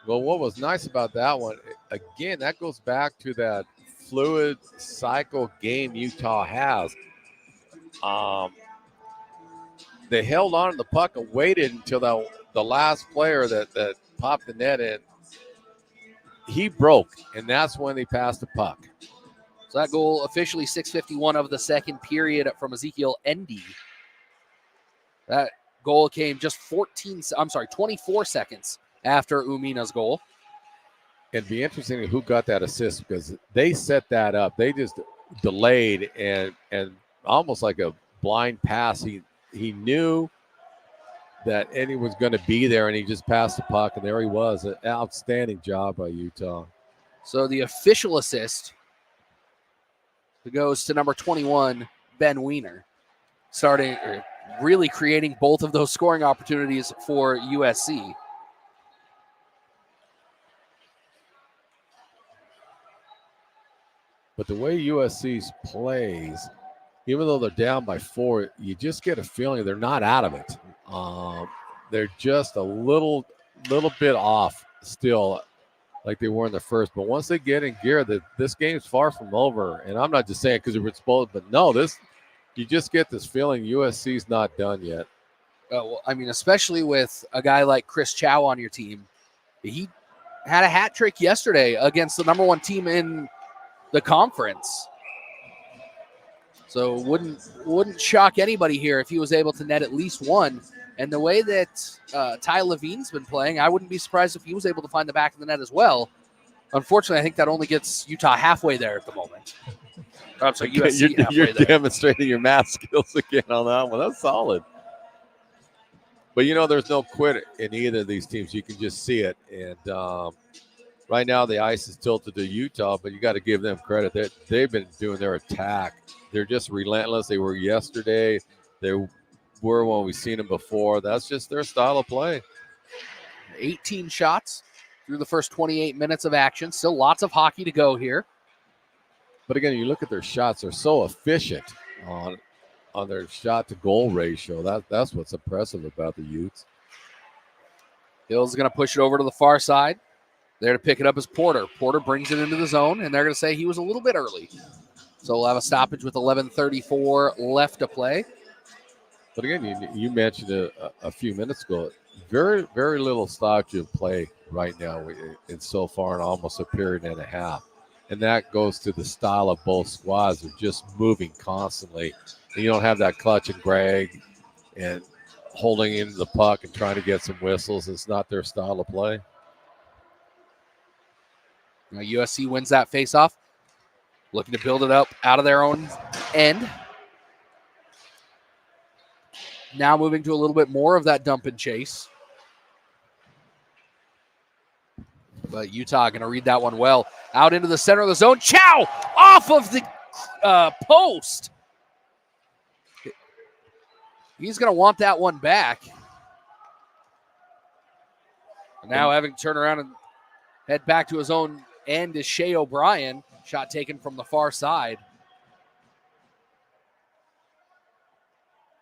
Well, what was nice about that one, again, that goes back to that fluid cycle game Utah has. They held on to the puck and waited until the last player that popped the net in, he broke, and that's when they passed the puck. So that goal officially 6:51 of the second period from Ezekiel Endy. That goal came just 24 seconds after Umina's goal. It'd be interesting who got that assist because they set that up. They just delayed and almost like a blind pass. He knew that Eddie was going to be there, and he just passed the puck, and there he was. An outstanding job by Utah. So the official assist goes to number 21, Ben Wiener, really creating both of those scoring opportunities for USC. But the way USC plays, even though they're down by 4, you just get a feeling they're not out of it. They're just a little bit off still, like they were in the first. But once they get in gear, this game's far from over. And I'm not just saying because it was exposed, but no, you just get this feeling USC's not done yet. Well, I mean, especially with a guy like Chris Chow on your team. He had a hat trick yesterday against the number 1 team in the conference. So wouldn't shock anybody here if he was able to net at least one. And the way that Ty Levine's been playing, I wouldn't be surprised if he was able to find the back of the net as well. Unfortunately, I think that only gets Utah halfway there at the moment. I'm sorry, USC halfway you're there. demonstrating your math skills again on that one. That's solid. But, there's no quit in either of these teams. You can just see it. And right now the ice is tilted to Utah, but you got to give them credit. They've been doing their attack. They're just relentless. They were yesterday. They were when we've seen them before. That's just their style of play. 18 shots through the first 28 minutes of action. Still lots of hockey to go here. But again, you look at their shots, they're so efficient on their shot to goal ratio. That's what's impressive about the Utes. Hill's going to push it over to the far side. There to pick it up is Porter. Porter brings it into the zone, and they're going to say he was a little bit early. So we'll have a stoppage with 11:34 left to play. But again, you mentioned a few minutes ago, very, very little stoppage of play right now in so far in almost a period and a half. And that goes to the style of both squads. They're just moving constantly. And you don't have that clutch and greg and holding into the puck and trying to get some whistles. It's not their style of play. Now USC wins that faceoff. Looking to build it up out of their own end. Now moving to a little bit more of that dump and chase. But Utah going to read that one well. Out into the center of the zone. Chow off of the post. He's going to want that one back. Now having to turn around and head back to his own end is Shea O'Brien. Shot taken from the far side.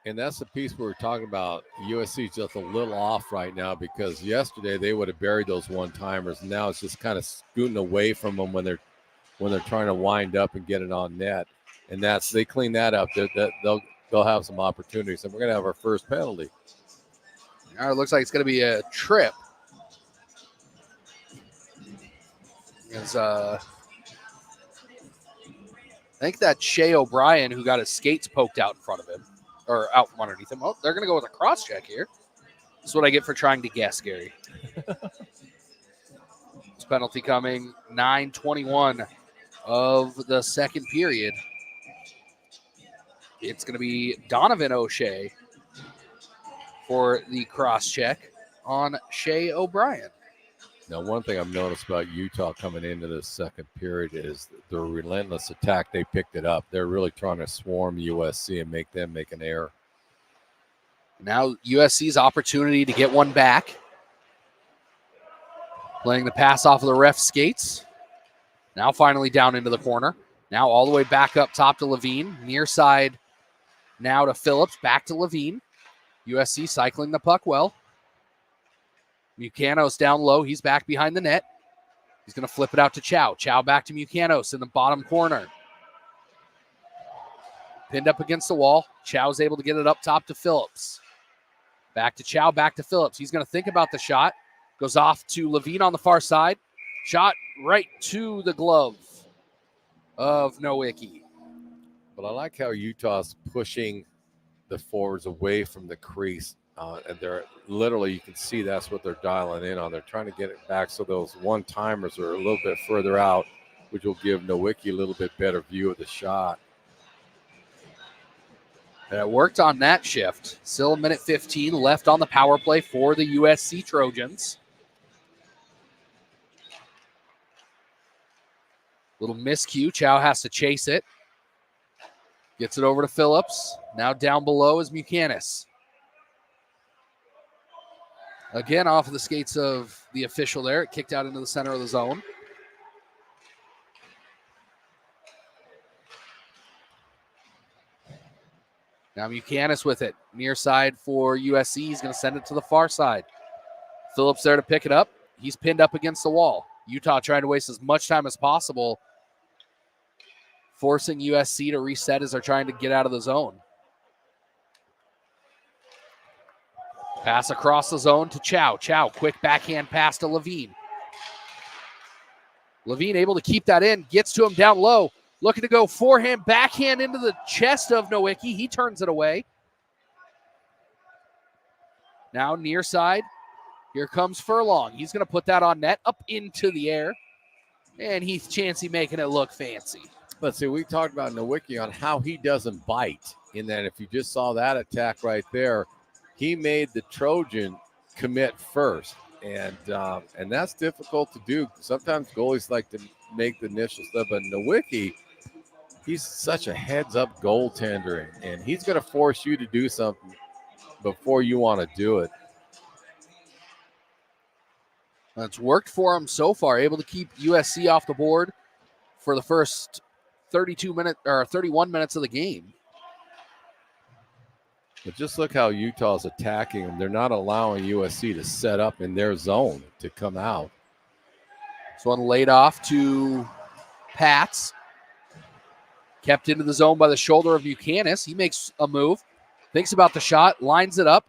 And that's the piece we were talking about. USC's just a little off right now because yesterday they would have buried those one-timers. Now it's just kind of scooting away from them when they're trying to wind up and get it on net. And they clean that up. They'll have some opportunities. And we're going to have our first penalty. All right, it looks like it's going to be a trip. I think that's Shea O'Brien who got his skates poked out in front of him, or out from underneath him. Oh, they're going to go with a cross check here. That's what I get for trying to guess, Gary. This penalty coming 9:21 of the second period. It's going to be Donovan O'Shea for the cross check on Shea O'Brien. Now, one thing I've noticed about Utah coming into this second period is the relentless attack. They picked it up. They're really trying to swarm USC and make them make an error. Now USC's opportunity to get one back. Playing the pass off of the ref skates. Now finally down into the corner. Now all the way back up top to Levine. Near side now to Phillips. Back to Levine. USC cycling the puck well. Mucanos down low. He's back behind the net. He's going to flip it out to Chow. Chow back to Mucanos in the bottom corner. Pinned up against the wall. Chow's able to get it up top to Phillips. Back to Chow, back to Phillips. He's going to think about the shot. Goes off to Levine on the far side. Shot right to the glove of Nowicki. But I like how Utah's pushing the forwards away from the crease. And they're literally, you can see that's what they're dialing in on. They're trying to get it back so those one-timers are a little bit further out, which will give Nowicki a little bit better view of the shot. And it worked on that shift. Still a minute 15 left on the power play for the USC Trojans. Little miscue. Chow has to chase it. Gets it over to Phillips. Now down below is Mucanis. Again, off of the skates of the official there. It kicked out into the center of the zone. Now Mucanis with it. Near side for USC. He's going to send it to the far side. Phillips there to pick it up. He's pinned up against the wall. Utah trying to waste as much time as possible, forcing USC to reset as they're trying to get out of the zone. Pass across the zone to Chow. Chow, quick backhand pass to Levine. Levine able to keep that in, gets to him down low. Looking to go forehand, backhand into the chest of Nowicki. He turns it away. Now near side. Here comes Furlong. He's going to put that on net, up into the air. And Heath Chansey making it look fancy. But see, we talked about Nowicki on how he doesn't bite. In that, if you just saw that attack right there, he made the Trojan commit first. And that's difficult to do. Sometimes goalies like to make the initial stuff. But Nowicki, he's such a heads-up goaltender. And he's going to force you to do something before you want to do it. It's worked for him so far, able to keep USC off the board for the first 31 minutes of the game. But just look how Utah's attacking them. They're not allowing USC to set up in their zone to come out. This one laid off to Pats. Kept into the zone by the shoulder of Mucanis. He makes a move, thinks about the shot, lines it up,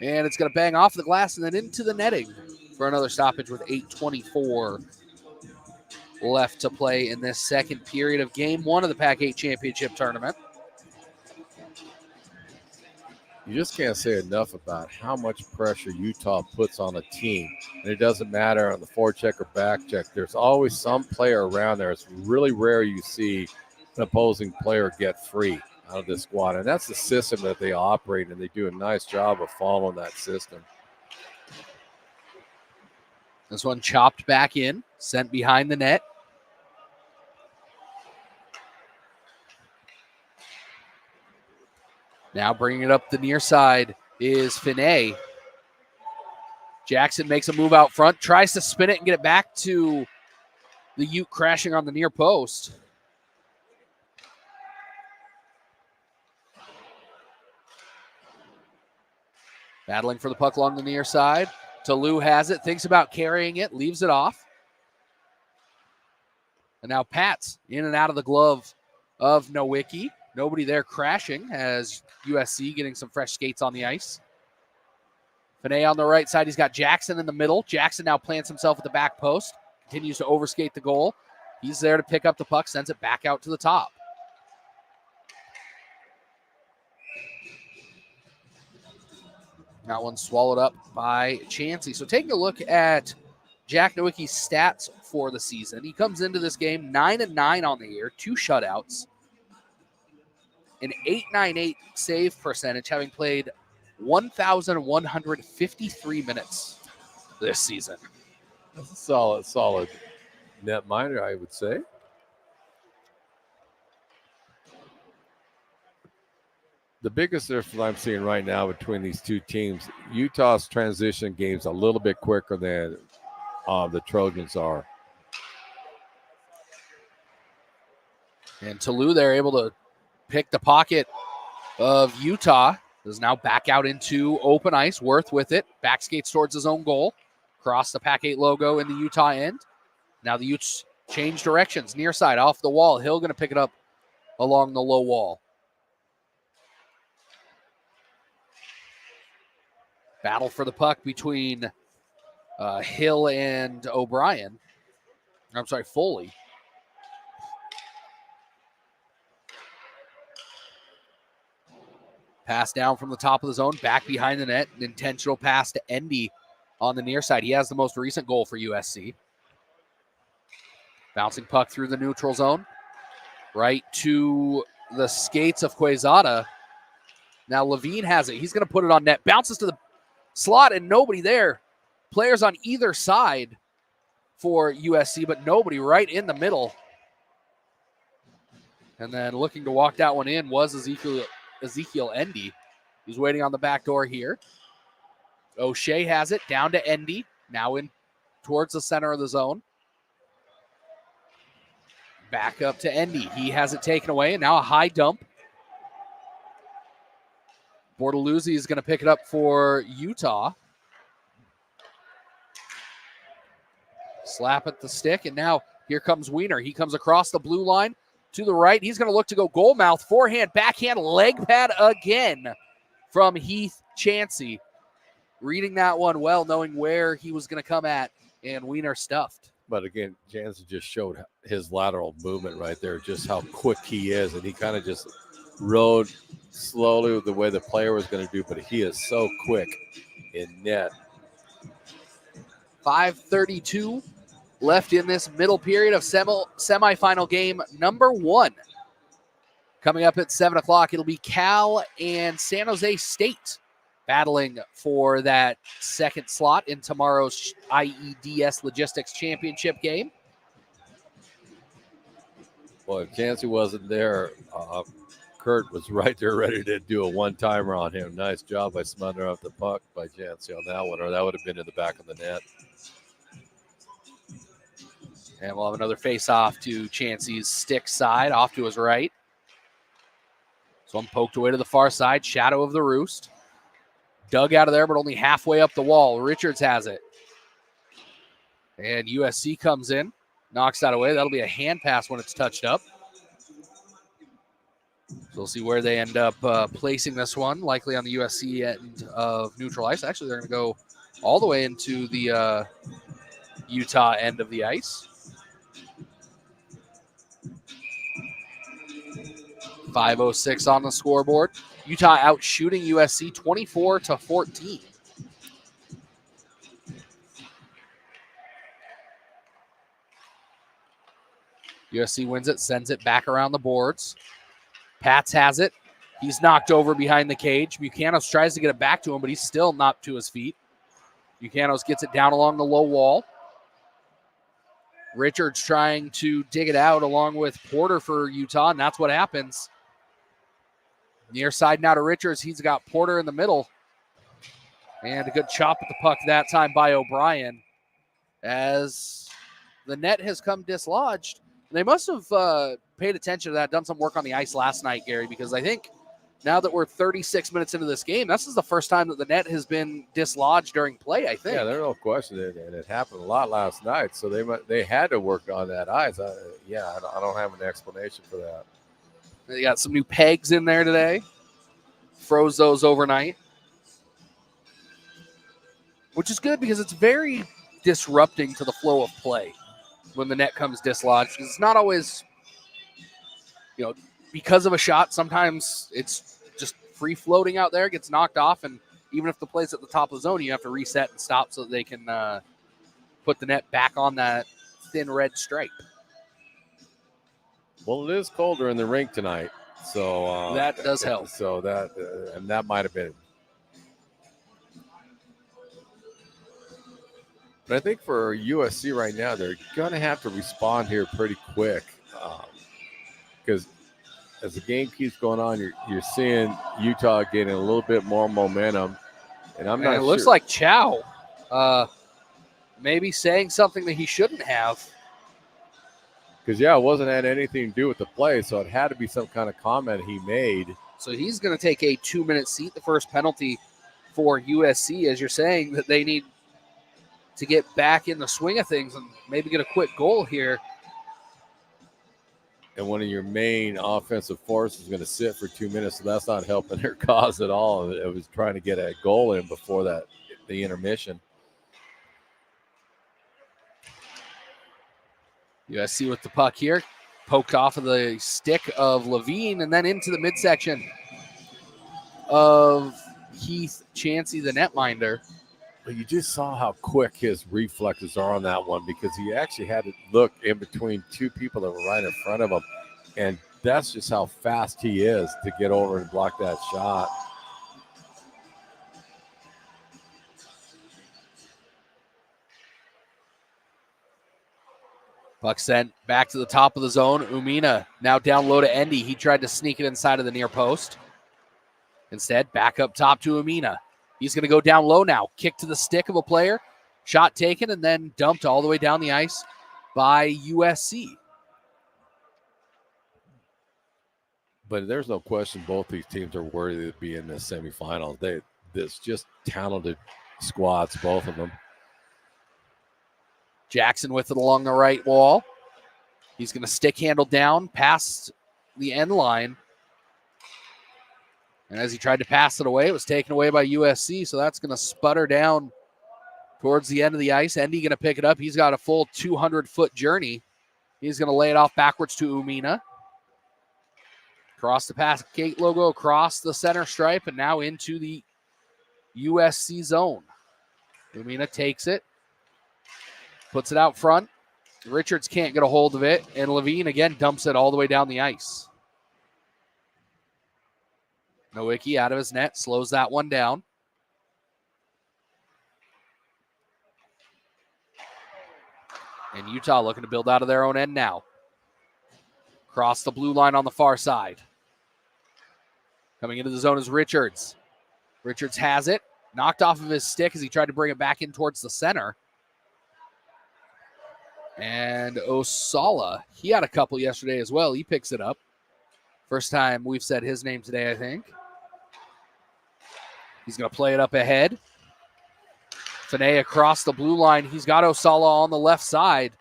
and it's going to bang off the glass and then into the netting for another stoppage with 8:24 left to play in this second period of game one of the Pac-8 Championship Tournament. You just can't say enough about how much pressure Utah puts on a team. And it doesn't matter on the forecheck or back check. There's always some player around there. It's really rare you see an opposing player get free out of this squad. And that's the system that they operate, and they do a nice job of following that system. This one chopped back in, sent behind the net. Now bringing it up the near side is Finney. Jackson makes a move out front, tries to spin it and get it back to the Ute crashing on the near post. Battling for the puck along the near side. Toulouse has it, thinks about carrying it, leaves it off. And now Pats in and out of the glove of Nowicki. Nobody there crashing as USC getting some fresh skates on the ice. Finney on the right side. He's got Jackson in the middle. Jackson now plants himself at the back post. Continues to overskate the goal. He's there to pick up the puck. Sends it back out to the top. That one swallowed up by Chansey. So taking a look at Jack Nowicki's stats for the season. He comes into this game 9-9 on the year, 2 shutouts. An .898 save percentage, having played 1,153 minutes this season. That's a solid net minor, I would say. The biggest difference I'm seeing right now between these two teams, Utah's transition game's a little bit quicker than the Trojans are. And Toulouse, they're able to pick the pocket of Utah. Is now back out into open ice. Worth with it. Back skates towards his own goal. Across the Pac-8 logo in the Utah end. Now the Utes change directions. Near side, off the wall. Hill going to pick it up along the low wall. Battle for the puck between Hill and O'Brien. I'm sorry, Foley. Pass down from the top of the zone, back behind the net. An intentional pass to Endy on the near side. He has the most recent goal for USC. Bouncing puck through the neutral zone. Right to the skates of Quezada. Now Levine has it. He's going to put it on net. Bounces to the slot and nobody there. Players on either side for USC, but nobody right in the middle. And then looking to walk that one in was Ezekiel Endy. He's waiting on the back door here. O'Shea has it down to Endy. Now in towards the center of the zone. Back up to Endy. He has it taken away, and now a high dump. Bortoluzzi is going to pick it up for Utah. Slap at the stick, and now here comes Wiener. He comes across the blue line to the right. He's going to look to go goal mouth, forehand, backhand, leg pad again from Heath Chansey. Reading that one well, knowing where he was going to come at, and Wiener stuffed. But again, Jansen just showed his lateral movement right there, just how quick he is. And he kind of just rode slowly the way the player was going to do, but he is so quick in net. 5:32 left in this middle period of semifinal game number 1. Coming up at 7 o'clock, it'll be Cal and San Jose State battling for that second slot in tomorrow's IEDS Logistics Championship game. Well, if Chansey wasn't there, Kurt was right there ready to do a one-timer on him. Nice job by smothering up the puck by Chansey on that one, or that would have been in the back of the net. And we'll have another face-off to Chansey's stick side, off to his right. So I'm poked away to the far side, shadow of the roost. Dug out of there, but only halfway up the wall. Richards has it. And USC comes in, knocks that away. That'll be a hand pass when it's touched up. So we'll see where they end up placing this one, likely on the USC end of neutral ice. Actually, they're going to go all the way into the Utah end of the ice. 5:06 on the scoreboard. Utah out shooting USC 24-14. USC wins it, sends it back around the boards. Pats has it. He's knocked over behind the cage. Buchanos tries to get it back to him, but he's still not to his feet. Buchanos gets it down along the low wall. Richards trying to dig it out along with Porter for Utah, and that's what happens. Near side now to Richards. He's got Porter in the middle. And a good chop at the puck that time by O'Brien. As the net has come dislodged. They must have paid attention to that, done some work on the ice last night, Gary, because I think now that we're 36 minutes into this game, this is the first time that the net has been dislodged during play, I think. Yeah, there's no question. And it happened a lot last night, so they had to work on that ice. I don't have an explanation for that. They got some new pegs in there today. Froze those overnight. Which is good because it's very disrupting to the flow of play when the net comes dislodged. It's not always, because of a shot, sometimes it's just free floating out there, gets knocked off, and even if the play's at the top of the zone, you have to reset and stop so that they can put the net back on that thin red stripe. Well, it is colder in the rink tonight, so that does help. So and that might have been. But I think for USC right now, they're going to have to respond here pretty quick because as the game keeps going on, you're seeing Utah getting a little bit more momentum, and I'm not. It looks like Chow maybe saying something that he shouldn't have. Because, it wasn't had anything to do with the play, so it had to be some kind of comment he made. So he's going to take a 2-minute seat, the first penalty for USC, as you're saying that they need to get back in the swing of things and maybe get a quick goal here. And one of your main offensive forces is going to sit for 2 minutes, so that's not helping their cause at all. It was trying to get a goal in before the intermission. USC with the puck here. Poked off of the stick of Levine and then into the midsection of Heath Chansey, the netminder. But you just saw how quick his reflexes are on that one, because he actually had to look in between two people that were right in front of him. And that's just how fast he is to get over and block that shot. Puck sent back to the top of the zone. Umina now down low to Endy. He tried to sneak it inside of the near post. Instead, back up top to Umina. He's going to go down low now. Kick to the stick of a player. Shot taken and then dumped all the way down the ice by USC. But there's no question both these teams are worthy to be in the semifinals. There's just talented squads, both of them. Jackson with it along the right wall. He's going to stick handle down past the end line. And as he tried to pass it away, it was taken away by USC, so that's going to sputter down towards the end of the ice. Endy going to pick it up. He's got a full 200-foot journey. He's going to lay it off backwards to Umina. Across the pass gate logo, across the center stripe, and now into the USC zone. Umina takes it, puts it out front. Richards can't get a hold of it, and Levine again dumps it all the way down the ice. Nowicki out of his net, slows that one down. And Utah looking to build out of their own end now. Cross the blue line on the far side. Coming into the zone is Richards. Richards has it. Knocked off of his stick as he tried to bring it back in towards the center. And Osala, he had a couple yesterday as well. He picks it up. First time we've said his name today, I think. He's going to play it up ahead. Finney across the blue line. He's got Osala on the left side.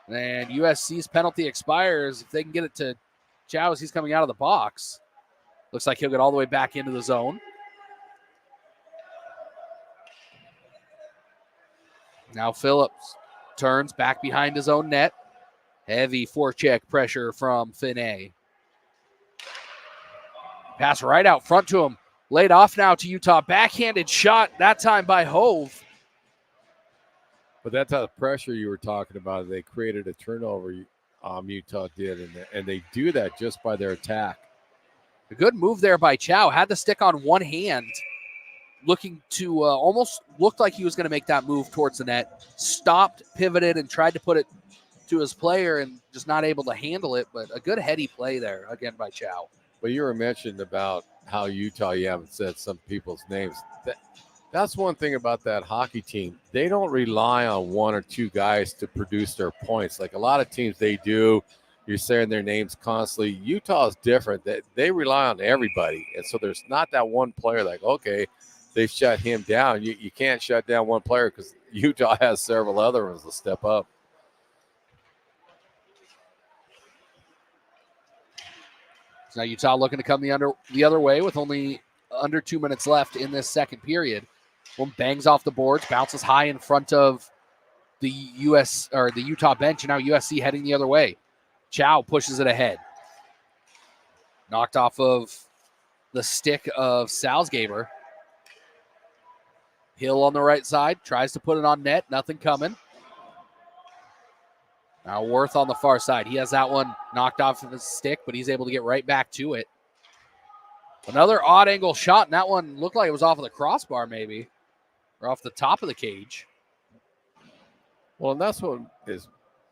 And USC's penalty expires. If they can get it to Chow as he's coming out of the box. Looks like he'll get all the way back into the zone. Now Phillips turns back behind his own net. Heavy forecheck pressure from Finney. Pass right out front to him. Laid off now to Utah. Backhanded shot, that time by Hove. But that's how the pressure you were talking about. They created a turnover, Utah did, and they do that just by their attack. A good move there by Chow. Had the stick on one hand, looking to almost looked like he was going to make that move towards the net. Stopped, pivoted, and tried to put it to his player and just not able to handle it. But a good heady play there, again, by Chow. Well, you were mentioned about how Utah, you haven't said some people's names. That's one thing about that hockey team. They don't rely on one or two guys to produce their points. Like a lot of teams, they do. You're saying their names constantly. Utah is different. They rely on everybody. And so there's not that one player like, okay, they've shut him down. You can't shut down one player because Utah has several other ones to step up. So now Utah looking to come the other way with only under 2 minutes left in this second period. One bangs off the boards, bounces high in front of the Utah bench, and now USC heading the other way. Chow pushes it ahead. Knocked off of the stick of Salzgaber. Hill on the right side, tries to put it on net, nothing coming. Now Worth on the far side. He has that one knocked off of his stick, but he's able to get right back to it. Another odd angle shot, and that one looked like it was off of the crossbar maybe, or off the top of the cage. Well, and that's what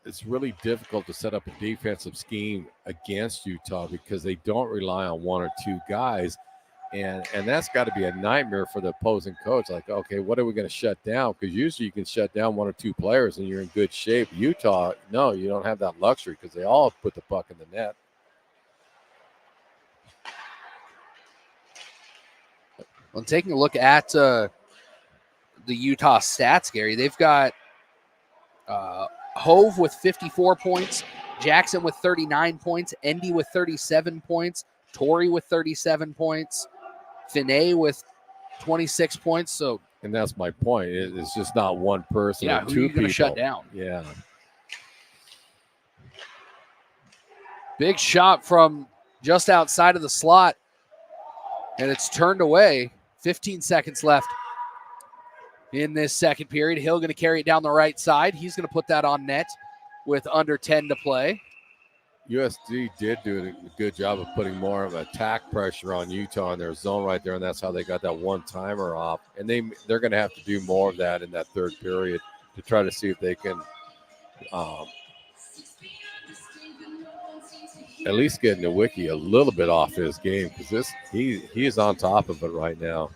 it's really difficult to set up a defensive scheme against Utah because they don't rely on one or two guys. And that's got to be a nightmare for the opposing coach. Like, okay, what are we going to shut down? Because usually you can shut down one or two players and you're in good shape. Utah, no, you don't have that luxury because they all put the puck in the net. Well, taking a look at the Utah stats, Gary. They've got Hove with 54 points, Jackson with 39 points, Endy with 37 points, Torrey with 37 points, Finney with 26 points. So, and that's my point. It's just not one person yeah, or who are two you going people. to shut down? Yeah. Big shot from just outside of the slot, and it's turned away. 15 seconds left in this second period. Hill going to carry it down the right side. He's going to put that on net with under 10 to play. USD did do a good job of putting more of attack pressure on Utah in their zone right there, and that's how they got that one-timer off. And they're going to have to do more of that in that third period to try to see if they can at least get Nowicki a little bit off his game, because he is on top of it right now.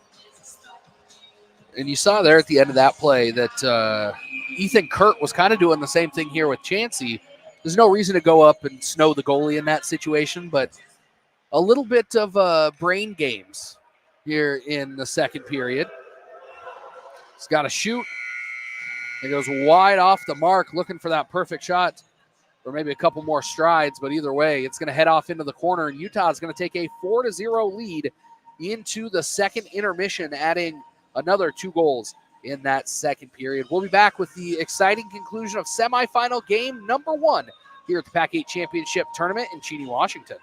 And you saw there at the end of that play that Ethan Kurt was kind of doing the same thing here with Chansey. There's no reason to go up and snow the goalie in that situation, but a little bit of brain games here in the second period. He's got to shoot. He goes wide off the mark, looking for that perfect shot, or maybe a couple more strides, but either way, it's going to head off into the corner, and Utah is going to take a 4-0 lead into the second intermission, adding another 2 goals in that second period. We'll be back with the exciting conclusion of semifinal game number 1 here at the Pac-8 Championship Tournament in Cheney, Washington.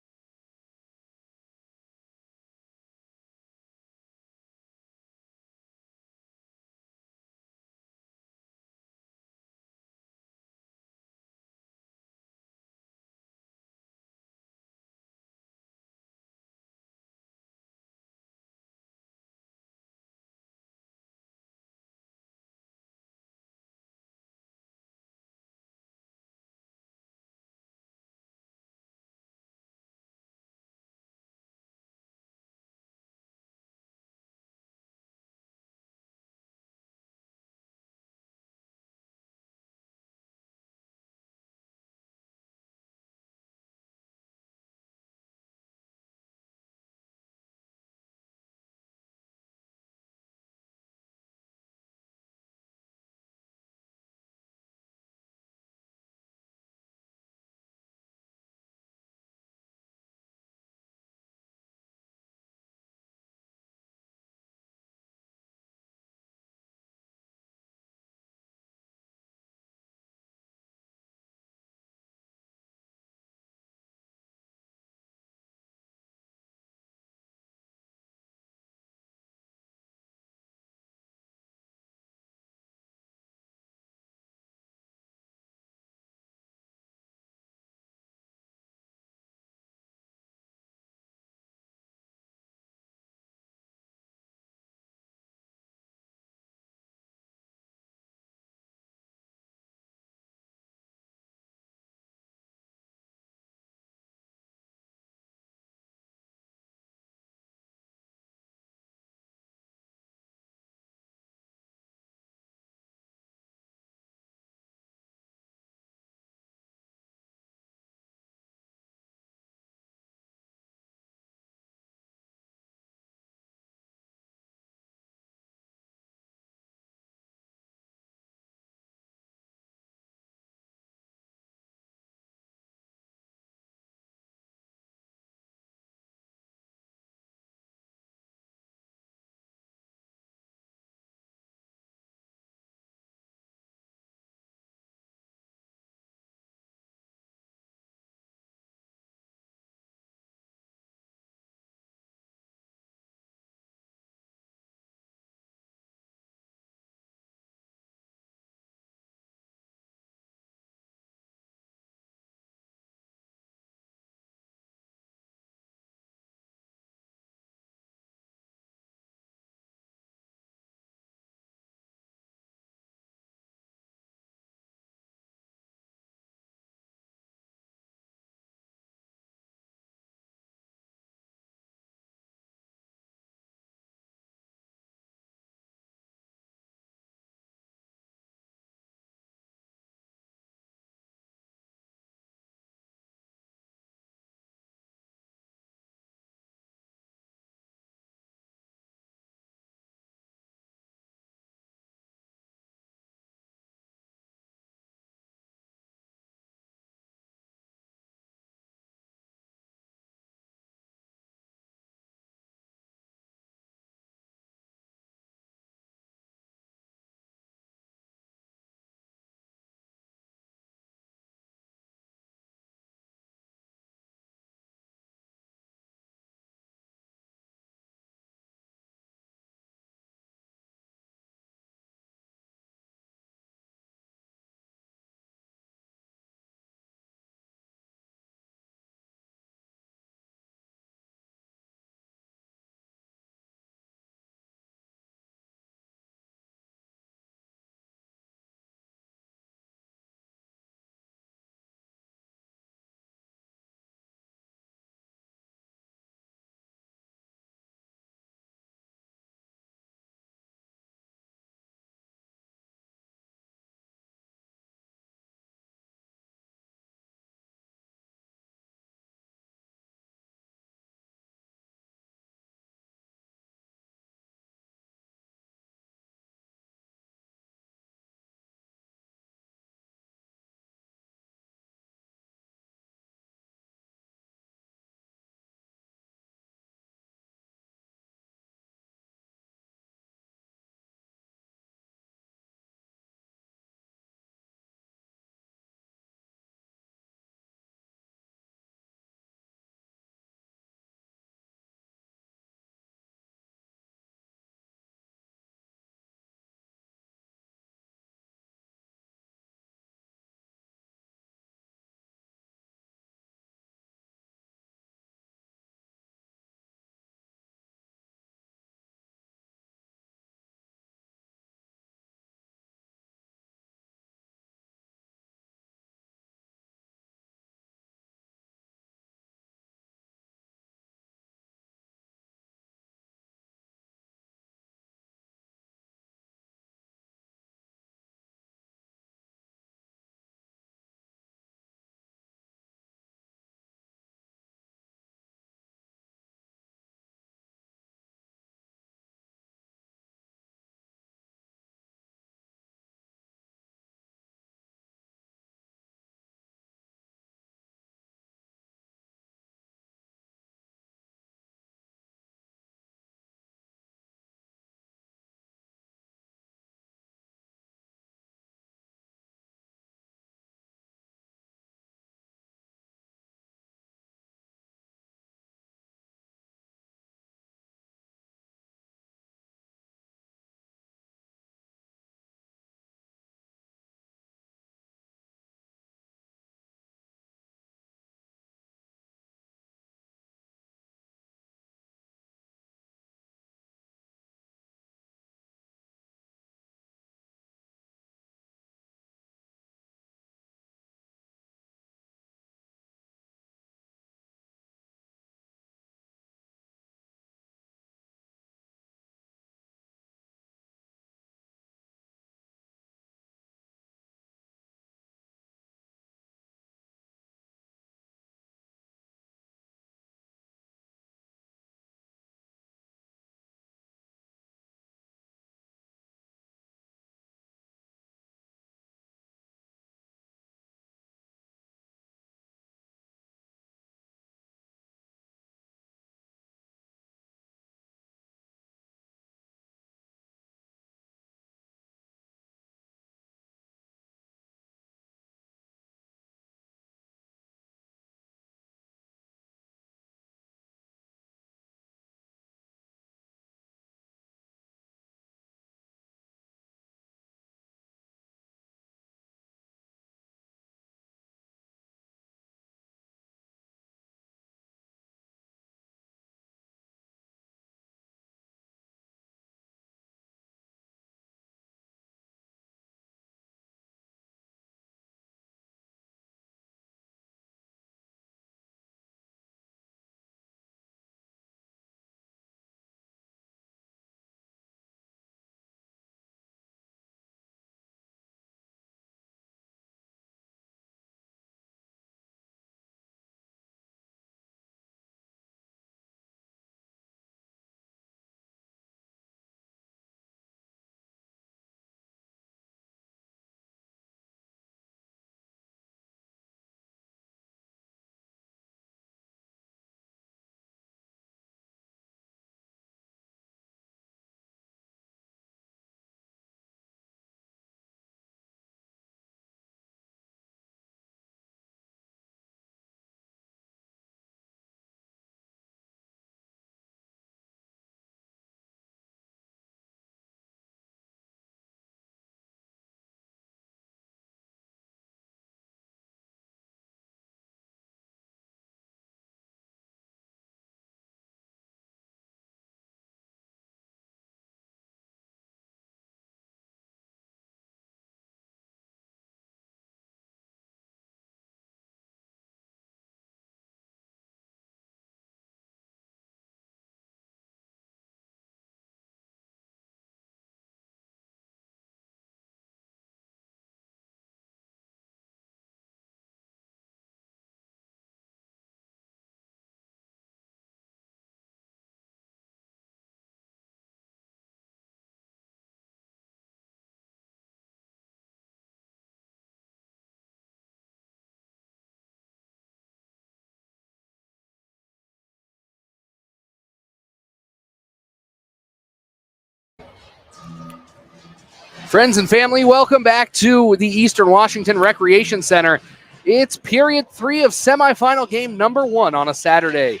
Friends and family, welcome back to the Eastern Washington Recreation Center. It's period 3 of semifinal game number 1 on a Saturday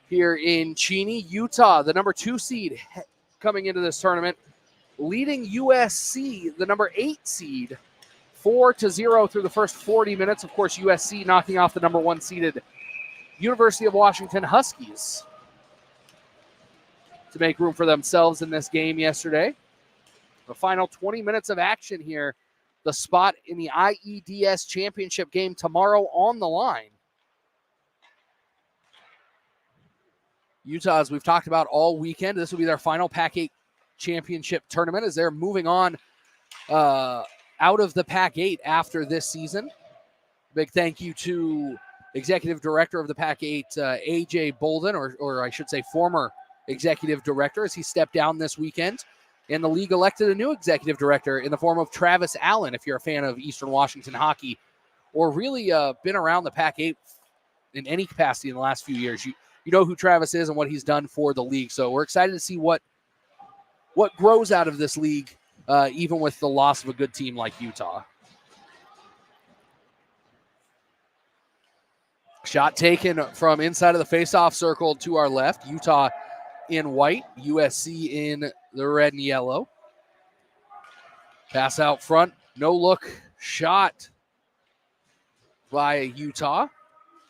here in Cheney, Utah. The number 2 seed coming into this tournament, leading USC, the number 8 seed, 4-0 through the first 40 minutes. Of course, USC knocking off the number 1 seeded University of Washington Huskies to make room for themselves in this game yesterday. The final 20 minutes of action here. The spot in the IEDS championship game tomorrow on the line. Utah, as we've talked about all weekend, this will be their final Pac-8 championship tournament as they're moving on out of the Pac-8 after this season. Big thank you to Executive Director of the Pac-8, AJ Bolden, or I should say former Executive Director, as he stepped down this weekend. And the league elected a new executive director in the form of Travis Allen, if you're a fan of Eastern Washington hockey or really been around the Pac-8 in any capacity in the last few years. You know who Travis is and what he's done for the league. So we're excited to see what grows out of this league, even with the loss of a good team like Utah. Shot taken from inside of the faceoff circle to our left. Utah in white, USC in the red and yellow. Pass out front, no look shot by Utah.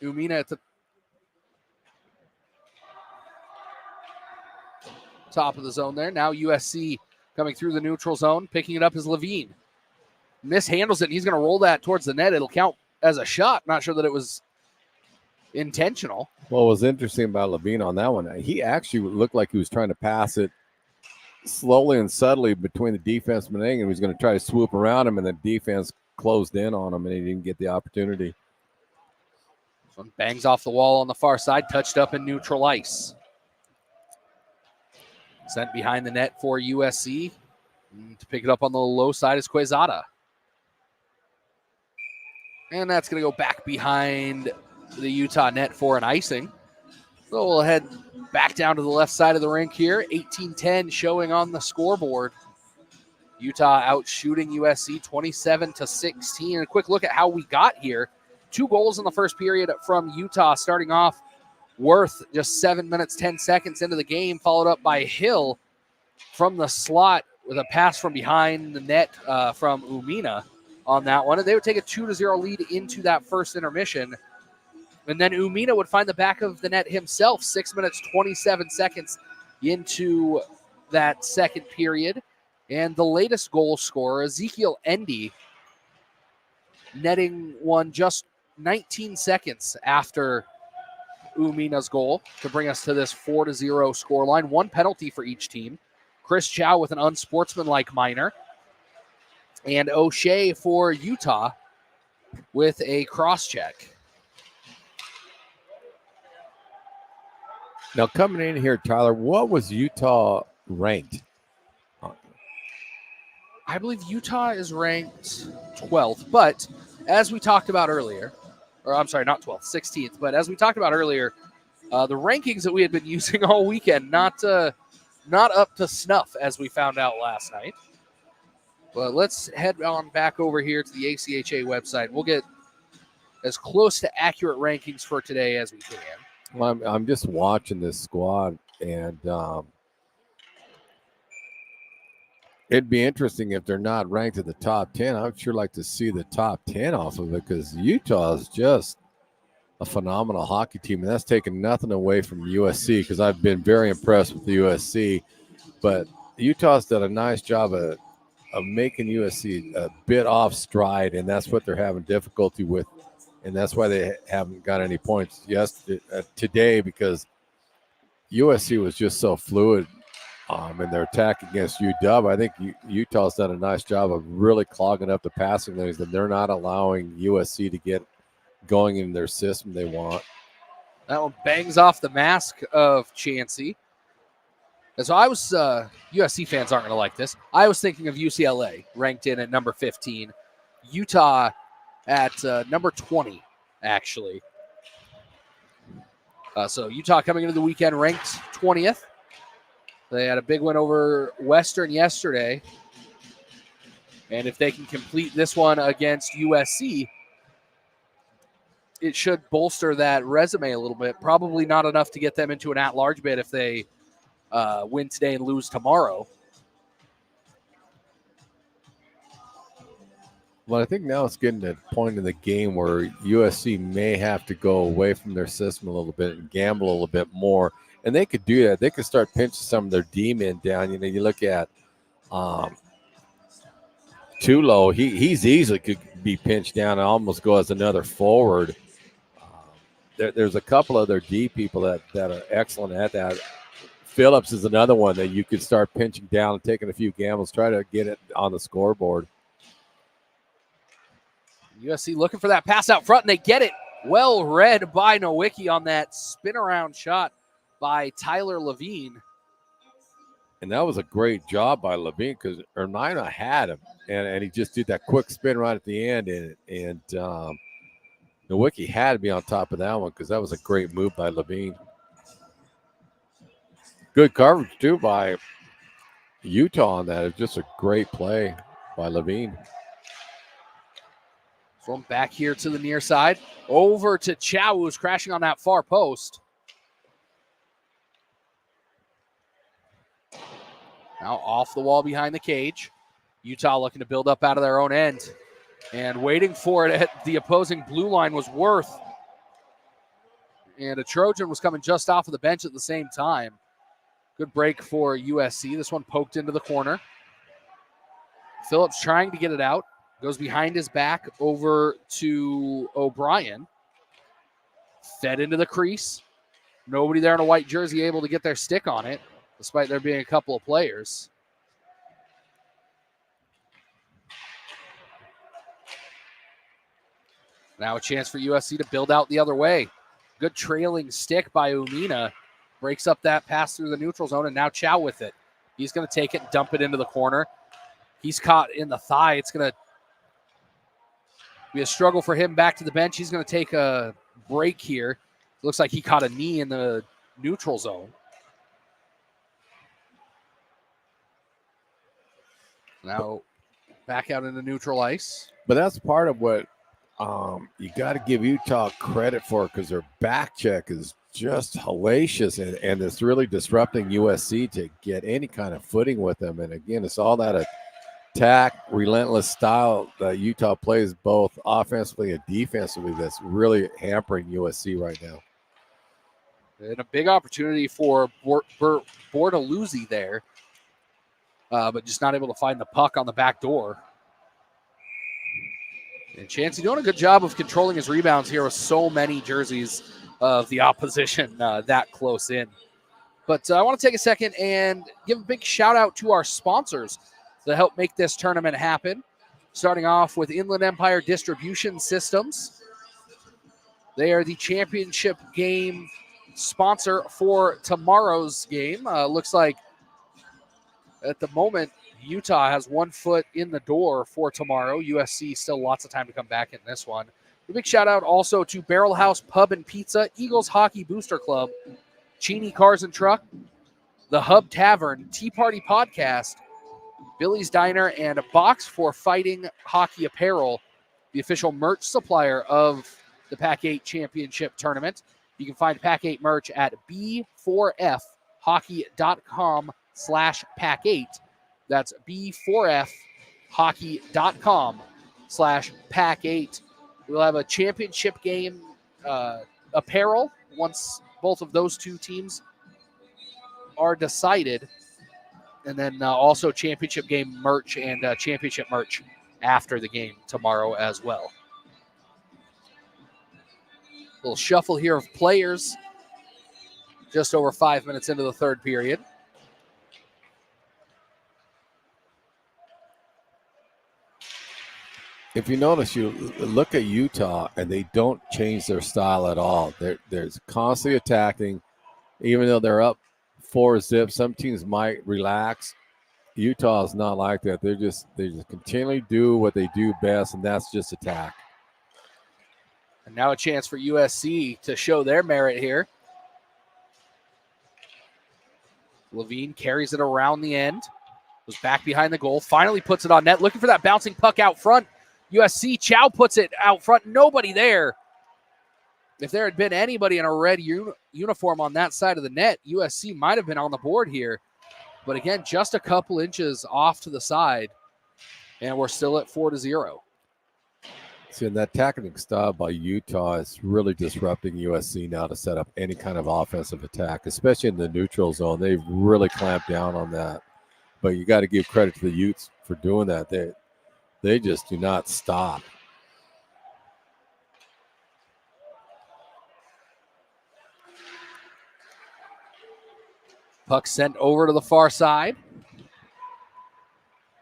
Umina at the top of the zone there. Now USC coming through the neutral zone, picking it up is Levine. Mishandles it, and he's going to roll that towards the net. It'll count as a shot. Not sure that it was intentional. What was interesting about Levine on that one, he actually looked like he was trying to pass it slowly and subtly between the defenseman and he was going to try to swoop around him, and the defense closed in on him, and he didn't get the opportunity. This one bangs off the wall on the far side, touched up in neutral ice. Sent behind the net for USC. To pick it up on the low side is Quezada. And that's going to go back behind the Utah net for an icing. So we'll head back down to the left side of the rink here. 18-10 showing on the scoreboard. Utah out shooting USC 27-16. A quick look at how we got here. 2 goals in the first period from Utah, starting off Worth just 7 minutes, 10 seconds into the game, followed up by Hill from the slot with a pass from behind the net from Umina on that one. And they would take a 2-0 lead into that first intermission. And then Umina would find the back of the net himself 6 minutes, 27 seconds into that second period. And the latest goal scorer, Ezekiel Endy, netting one just 19 seconds after Umina's goal to bring us to this 4-0 scoreline. 1 penalty for each team. Chris Chow with an unsportsmanlike minor. And O'Shea for Utah with a cross-check. Now, coming in here, Tyler, what was Utah ranked? I believe Utah is ranked 12th, but as we talked about earlier, or I'm sorry, not 12th, 16th, but as we talked about earlier, the rankings that we had been using all weekend, not up to snuff, as we found out last night. But let's head on back over here to the ACHA website. We'll get as close to accurate rankings for today as we can. Well, I'm just watching this squad, and it'd be interesting if they're not ranked at the top 10. I'd sure like to see the top 10 off of it, because Utah is just a phenomenal hockey team, and that's taken nothing away from USC, because I've been very impressed with the USC. But Utah's done a nice job of making USC a bit off stride, and that's what they're having difficulty with. And that's why they haven't got any points today, because USC was just so fluid in their attack against UW. I think Utah's done a nice job of really clogging up the passing lanes, and they're not allowing USC to get going in their system they want. That one bangs off the mask of Chansey. And so I was, USC fans aren't going to like this. I was thinking of UCLA ranked in at number 15. Utah at number 20, actually. So Utah coming into the weekend ranked 20th. They had a big win over Western yesterday. And if they can complete this one against USC, it should bolster that resume a little bit. Probably not enough to get them into an at-large bid if they win today and lose tomorrow. Well, I think now it's getting to the point in the game where USC may have to go away from their system a little bit and gamble a little bit more. And they could do that. They could start pinching some of their D-men down. You know, you look at Tulo, he's easily could be pinched down and almost go as another forward. There's a couple other D people that are excellent at that. Phillips is another one that you could start pinching down and taking a few gambles, try to get it on the scoreboard. USC looking for that pass out front, and they get it. Well read by Nowicki on that spin-around shot by Tyler Levine. And that was a great job by Levine because Ernina had him, and he just did that quick spin right at the end, and Nowicki had to be on top of that one because that was a great move by Levine. Good coverage, too, by Utah on that. It's just a great play by Levine. From back here to the near side, over to Chow, who's crashing on that far post. Now off the wall behind the cage. Utah looking to build up out of their own end. And waiting for it at the opposing blue line was Worth. And a Trojan was coming just off of the bench at the same time. Good break for USC. This one poked into the corner. Phillips trying to get it out. Goes behind his back over to O'Brien. Fed into the crease. Nobody there in a white jersey able to get their stick on it, despite there being a couple of players. Now a chance for USC to build out the other way. Good trailing stick by Umina. Breaks up that pass through the neutral zone, and now Chow with it. He's going to take it and dump it into the corner. He's caught in the thigh. It's going to be a struggle for him back to the bench. He's going to take a break here. Looks like he caught a knee in the neutral zone. Now back out into neutral ice. But that's part of what you got to give Utah credit for because their back check is just hellacious and it's really disrupting USC to get any kind of footing with them. And again, it's all that attack, relentless style that Utah plays both offensively and defensively that's really hampering USC right now. And a big opportunity for Bortoluzzi there, but just not able to find the puck on the back door. And Chancey doing a good job of controlling his rebounds here with so many jerseys of the opposition that close in. But I want to take a second and give a big shout out to our sponsors that help make this tournament happen. Starting off with Inland Empire Distribution Systems. They are the championship game sponsor for tomorrow's game. Looks like at the moment, Utah has 1 foot in the door for tomorrow. USC still lots of time to come back in this one. A big shout out also to Barrel House Pub and Pizza, Eagles Hockey Booster Club, Cheney Cars and Truck, The Hub Tavern, Tea Party Podcast, Billy's Diner, and a Box for Fighting Hockey Apparel, the official merch supplier of the Pac-8 Championship Tournament. You can find Pac-8 merch at b4fhockey.com/Pac8. That's b4fhockey.com/Pac8. We'll have a championship game apparel once both of those two teams are decided. And then also championship game merch and championship merch after the game tomorrow as well. A little shuffle here of players just over 5 minutes into the third period. If you notice, you look at Utah, and they don't change their style at all. They're constantly attacking, even though they're up 4-0. Some teams might relax. Utah is not like that. They just continually do what they do best, and that's just attack. And now a chance for USC to show their merit here. Levine carries it around the end. Was back behind the goal. Finally puts it on net. Looking for that bouncing puck out front. USC. Chow puts it out front. Nobody there. If there had been anybody in a red uniform on that side of the net, USC might have been on the board here. But again, just a couple inches off to the side. And we're still at 4-0. See, and that tactical style by Utah is really disrupting USC now to set up any kind of offensive attack, especially in the neutral zone. They've really clamped down on that. But you got to give credit to the Utes for doing that. They just do not stop. Puck sent over to the far side.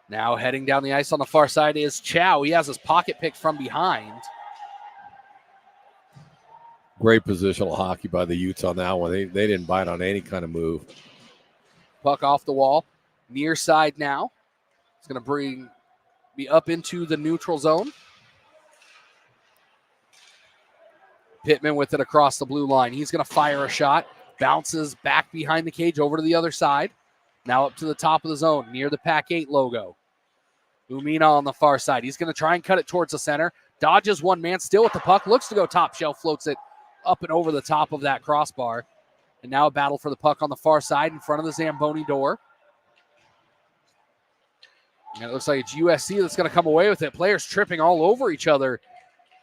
Now heading down the ice on the far side is Chow. He has his pocket pick from behind. Great positional hockey by the Utes on that one. They didn't bite on any kind of move. Puck off the wall. Near side now. It's going to be up into the neutral zone. Pittman with it across the blue line. He's going to fire a shot. Bounces back behind the cage over to the other side. Now up to the top of the zone near the Pack 8 logo. Umina on the far side. He's going to try and cut it towards the center. Dodges one man still with the puck. Looks to go top shelf. Floats it up and over the top of that crossbar. And now a battle for the puck on the far side in front of the Zamboni door. And it looks like it's USC that's going to come away with it. Players tripping all over each other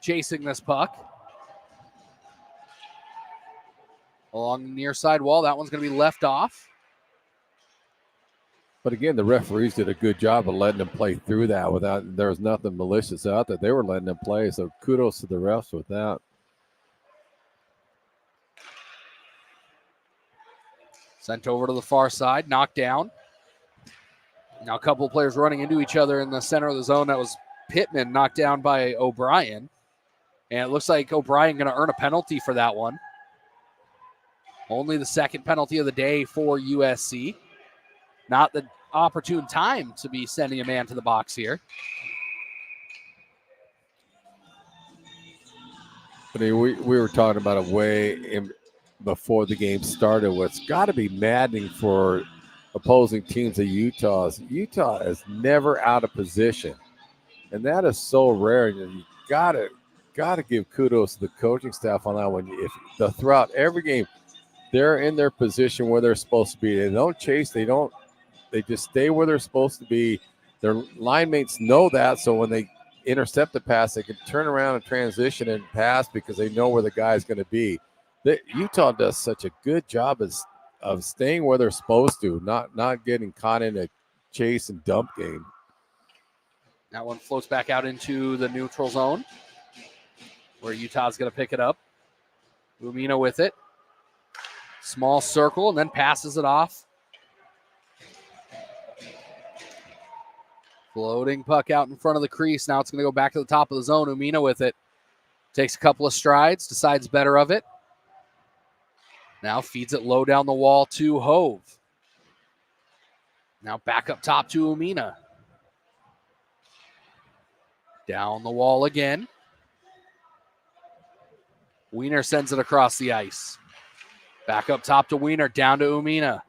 chasing this puck. Along the near side wall. That one's going to be left off. But again, the referees did a good job of letting them play through that there was nothing malicious out there. They were letting them play, so kudos to the refs with that. Sent over to the far side, knocked down. Now a couple of players running into each other in the center of the zone. That was Pittman knocked down by O'Brien. And it looks like O'Brien going to earn a penalty for that one. Only the second penalty of the day for USC. Not the opportune time to be sending a man to the box here. I mean, we were talking about before the game started. What's got to be maddening for opposing teams of Utah is never out of position, and that is so rare. And you gotta give kudos to the coaching staff on that one. Throughout every game, they're in their position where they're supposed to be. They don't chase. They just stay where they're supposed to be. Their line mates know that, so when they intercept the pass, they can turn around and transition and pass because they know where the guy's going to be. Utah does such a good job of staying where they're supposed to, not getting caught in a chase and dump game. That one floats back out into the neutral zone where Utah's going to pick it up. Umina with it. Small circle and then passes it off. Floating puck out in front of the crease. Now it's going to go back to the top of the zone. Umina with it. Takes a couple of strides, decides better of it. Now feeds it low down the wall to Hove. Now back up top to Umina. Down the wall again. Wiener sends it across the ice. Back up top to Wiener, down to Umina.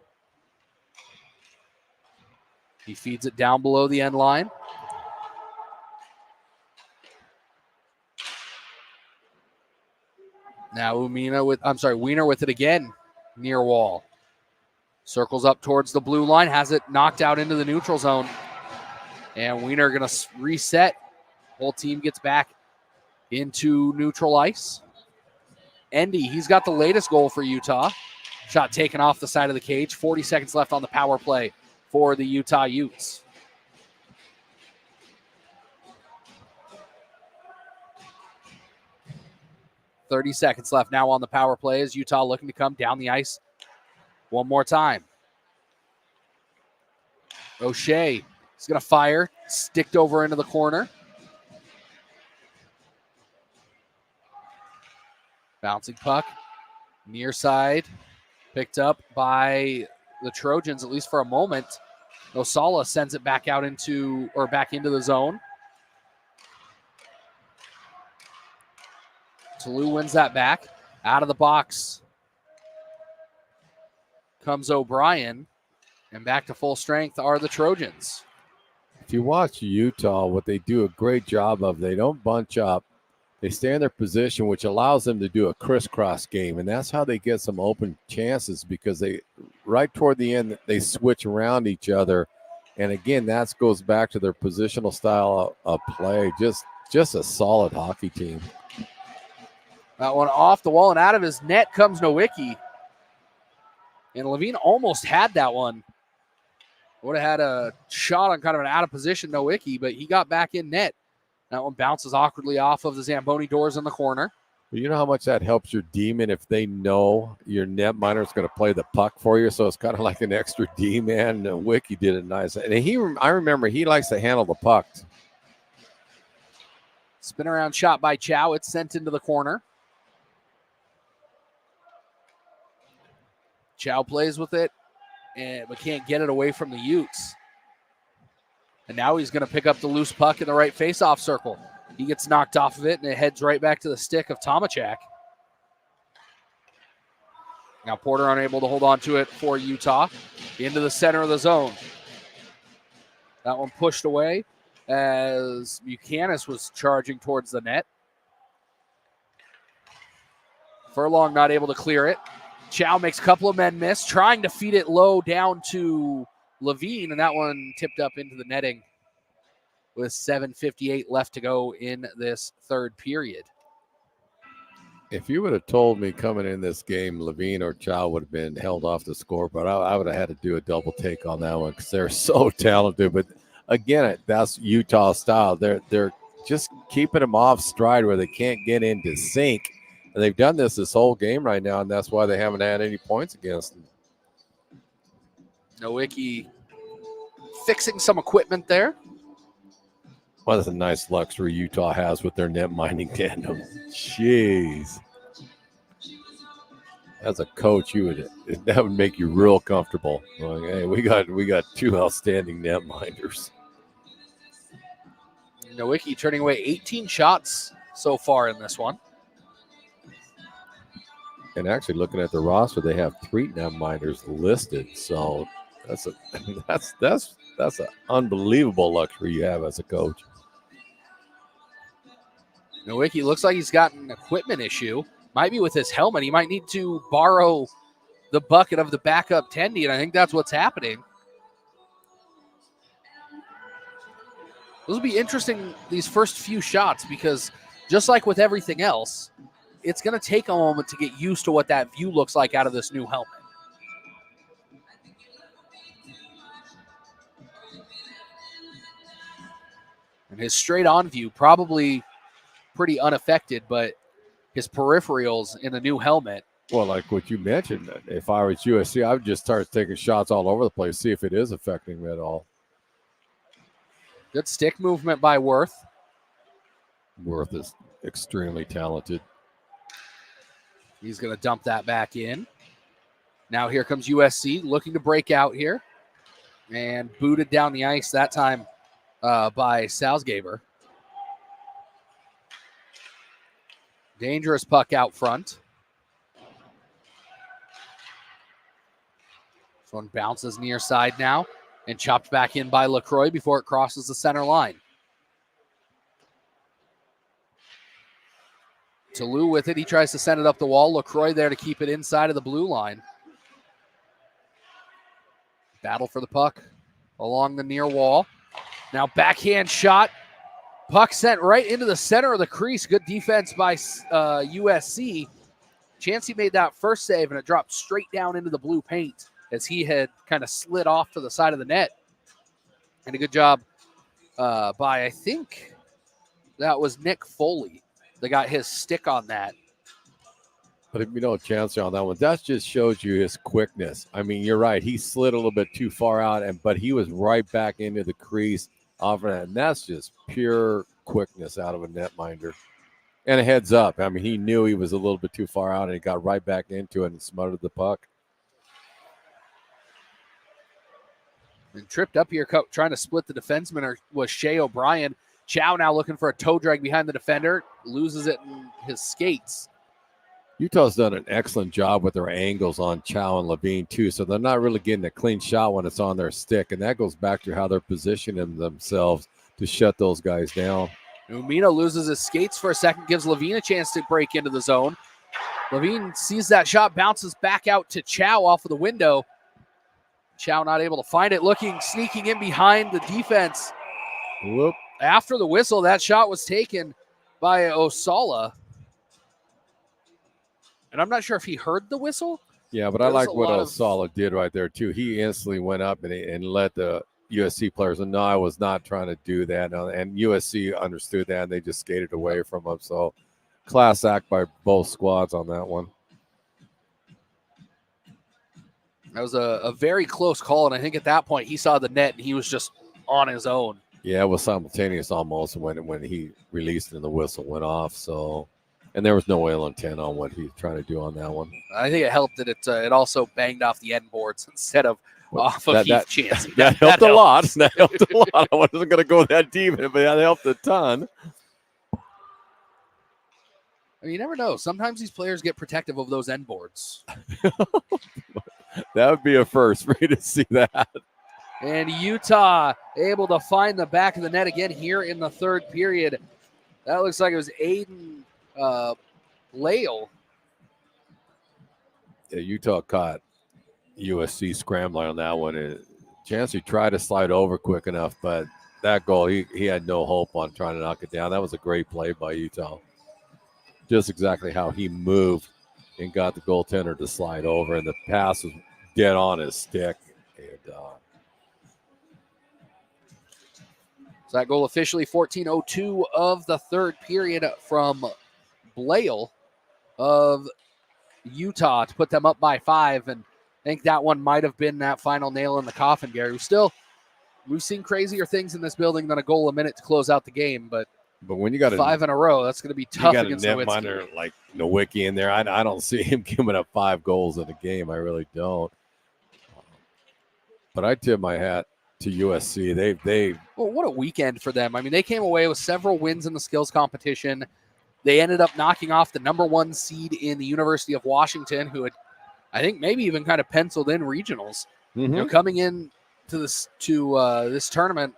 He feeds it down below the end line. Now Wiener with it again, near wall. Circles up towards the blue line, has it knocked out into the neutral zone. And Wiener going to reset. Whole team gets back into neutral ice. Endy, he's got the latest goal for Utah. Shot taken off the side of the cage. 40 seconds left on the power play for the Utah Utes. .30 seconds left now on the power play as Utah looking to come down the ice one more time. O'Shea is going to fire. Sticked over into the corner. Bouncing puck. Near side. Picked up by the Trojans, at least for a moment. Osala sends it back out into the zone. Toulouse wins that back. Out of the box comes O'Brien. And back to full strength are the Trojans. If you watch Utah, what they do a great job of, they don't bunch up. They stay in their position, which allows them to do a crisscross game. And that's how they get some open chances, because they, right toward the end, they switch around each other. And again, that goes back to their positional style of play. Just a solid hockey team. That one off the wall and out of his net comes Nowicki. And Levine almost had that one. Would have had a shot on kind of an out of position Nowicki, but he got back in net. That one bounces awkwardly off of the Zamboni doors in the corner. But you know how much that helps your D-man if they know your netminder is going to play the puck for you. So it's kind of like an extra D-man. Nowicki did it nice. And I remember he likes to handle the puck. Spin around shot by Chow. It's sent into the corner. Chow plays with it, but can't get it away from the Utes. And now he's going to pick up the loose puck in the right faceoff circle. He gets knocked off of it, and it heads right back to the stick of Tomachak. Now Porter unable to hold on to it for Utah. Into the center of the zone. That one pushed away as Buchanan was charging towards the net. Furlong not able to clear it. Chow makes a couple of men miss, trying to feed it low down to Levine, and that one tipped up into the netting with 7:58 left to go in this third period. If you would have told me coming in this game, Levine or Chow would have been held off the score, but I would have had to do a double take on that one because they're so talented. But again, that's Utah style. They're just keeping them off stride where they can't get into sync. And they've done this whole game right now, and that's why they haven't had any points against them. Nowicki fixing some equipment there. Well, that's a nice luxury Utah has with their net minding tandem. Jeez. As a coach, that would make you real comfortable. Like, hey, we got two outstanding net minders. Nowicki turning away 18 shots so far in this one. And actually, looking at the roster, they have 3 netminders listed. So that's an unbelievable luxury you have as a coach. Nowicki looks like he's got an equipment issue. Might be with his helmet. He might need to borrow the bucket of the backup tendy, and I think that's what's happening. This will be interesting, these first few shots, because just like with everything else, it's going to take a moment to get used to what that view looks like out of this new helmet. And his straight-on view, probably pretty unaffected, but his peripherals in the new helmet. Well, like what you mentioned, if I was USC, I would just start taking shots all over the place, see if it is affecting me at all. Good stick movement by Worth. Worth is extremely talented. He's going to dump that back in. Now here comes USC looking to break out here. And booted down the ice that time by Salzgaber. Dangerous puck out front. This one bounces near side now and chopped back in by LaCroix before it crosses the center line. Toulouse with it. He tries to send it up the wall. LaCroix there to keep it inside of the blue line. Battle for the puck along the near wall. Now backhand shot. Puck sent right into the center of the crease. Good defense by USC. Chancey made that first save, and it dropped straight down into the blue paint as he had kind of slid off to the side of the net. And a good job by, I think, that was Nick Foley. They got his stick on that. But if you know Chancellor on that one, that just shows you his quickness. I mean, you're right. He slid a little bit too far out, but he was right back into the crease off of that. And that's just pure quickness out of a netminder. And a heads up. I mean, he knew he was a little bit too far out, and he got right back into it and smothered the puck. And tripped up here, trying to split the defenseman was Shea O'Brien. Chow now looking for a toe drag behind the defender. Loses it in his skates. Utah's done an excellent job with their angles on Chow and Levine, too. So they're not really getting a clean shot when it's on their stick. And that goes back to how they're positioning themselves to shut those guys down. Umina loses his skates for a second, gives Levine a chance to break into the zone. Levine sees that shot, bounces back out to Chow off of the window. Chow not able to find it, sneaking in behind the defense. Whoop. After the whistle, that shot was taken by Osala. And I'm not sure if he heard the whistle. Yeah, but I like what Osala did right there, too. He instantly went up and let the USC players know, I was not trying to do that. And USC understood that, and they just skated away from him. So class act by both squads on that one. That was a very close call, and I think at that point he saw the net and he was just on his own. Yeah, it was simultaneous almost when he released it and the whistle went off. So, and there was no ill intent on what he was trying to do on that one. I think it helped that it also banged off the end boards instead of off of Heath Chansey. That helped a lot. That helped a lot. I wasn't going to go that deep, but that helped a ton. I mean, you never know. Sometimes these players get protective of those end boards. That would be a first for me to see that. And Utah able to find the back of the net again here in the third period. That looks like it was Aiden Lale. Yeah, Utah caught USC scrambling on that one. Chancey tried to slide over quick enough, but that goal, he had no hope on trying to knock it down. That was a great play by Utah. Just exactly how he moved and got the goaltender to slide over, and the pass was dead on his stick. And so that goal officially 14:02 of the third period from Blale of Utah to put them up by 5. And I think that one might have been that final nail in the coffin, Gary. We've seen crazier things in this building than a goal a minute to close out the game, but when you got 5 in a row, that's going to be tough against Nowitzki. You got a netminder like Nowicki in there. I don't see him giving up 5 goals in a game. I really don't. But I tip my hat to USC. Well, what a weekend for them. I mean, they came away with several wins in the skills competition. They ended up knocking off the number 1 seed in the University of Washington, who had, I think, maybe even kind of penciled in regionals. Mm-hmm. Coming in to this tournament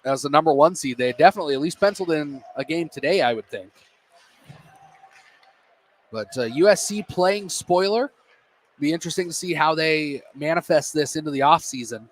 as the number 1 seed, they definitely at least penciled in a game today, I would think. But USC playing spoiler. Be interesting to see how they manifest this into the offseason.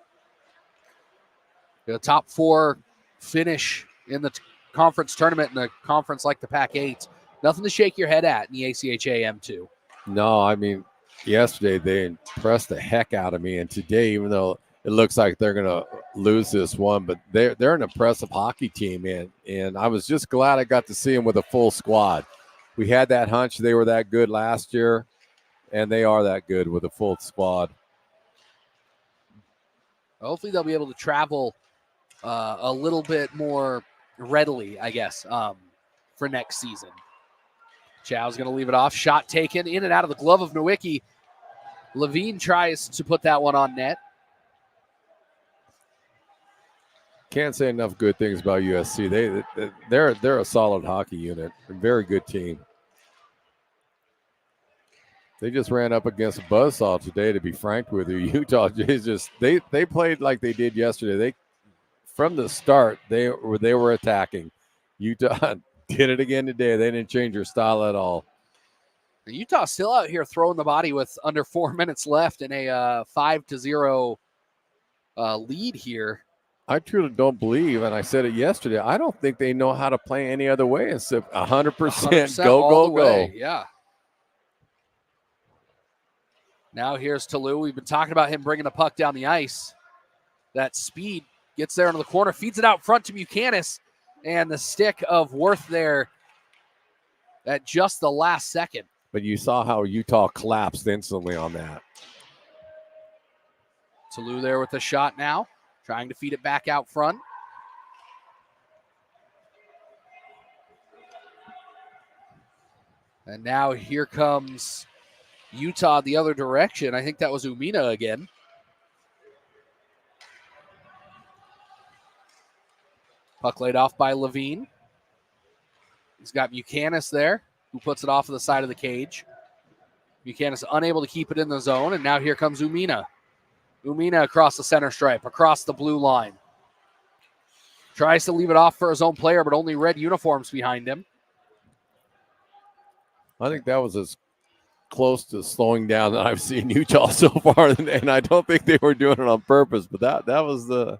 The top 4 finish in the conference tournament in a conference like the Pac-8. Nothing to shake your head at in the ACHA M2. No, I mean, yesterday they impressed the heck out of me, and today, even though it looks like they're going to lose this one, but they're an impressive hockey team, and I was just glad I got to see them with a full squad. We had that hunch they were that good last year, and they are that good with a full squad. Hopefully they'll be able to travel a little bit more readily, I guess, for next season. Chow's going to leave it off. Shot taken in and out of the glove of Nowicki. Levine tries to put that one on net. Can't say enough good things about USC. They're a solid hockey unit, a very good team. They just ran up against a buzzsaw today, to be frank with you. Utah is just they played like they did yesterday. From the start they were attacking. Utah did it again today. They didn't change their style at all. Utah still out here throwing the body with under 4 minutes left in a 5-0 lead here. I truly don't believe, and I said it yesterday, I don't think they know how to play any other way except 100% go. Yeah. Now here's Toulouse. We've been talking about him bringing the puck down the ice. That speed gets there into the corner, feeds it out front to Buchanan, and the stick of Worth there at just the last second. But you saw how Utah collapsed instantly on that. Toulouse there with the shot now, trying to feed it back out front. And now here comes Utah the other direction. I think that was Umina again. Puck laid off by Levine. He's got Buchanan there, who puts it off to the side of the cage. Buchanan is unable to keep it in the zone, and now here comes Umina. Umina across the center stripe, across the blue line. Tries to leave it off for his own player, but only red uniforms behind him. I think that was as close to slowing down that I've seen Utah so far, and I don't think they were doing it on purpose. But that was the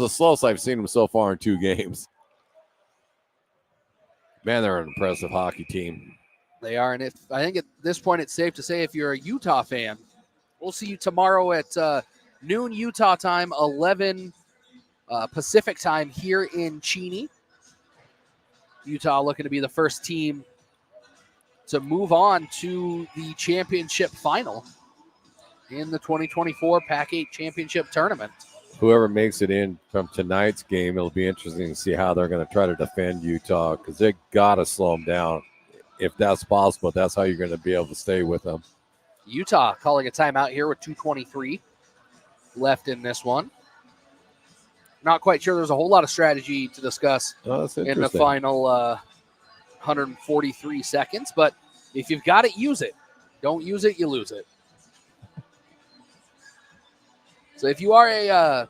slowest I've seen them so far in 2 games. Man, they're an impressive hockey team. They are, and I think at this point it's safe to say if you're a Utah fan, we'll see you tomorrow at noon Utah time, 11 Pacific time here in Cheney. Utah looking to be the first team to move on to the championship final in the 2024 Pac-8 Championship Tournament. Whoever makes it in from tonight's game, it'll be interesting to see how they're going to try to defend Utah, because they got to slow them down. If that's possible, that's how you're going to be able to stay with them. Utah calling a timeout here with 2:23 left in this one. Not quite sure there's a whole lot of strategy to discuss in the final 143 seconds, but if you've got it, use it. Don't use it, you lose it. So if you are a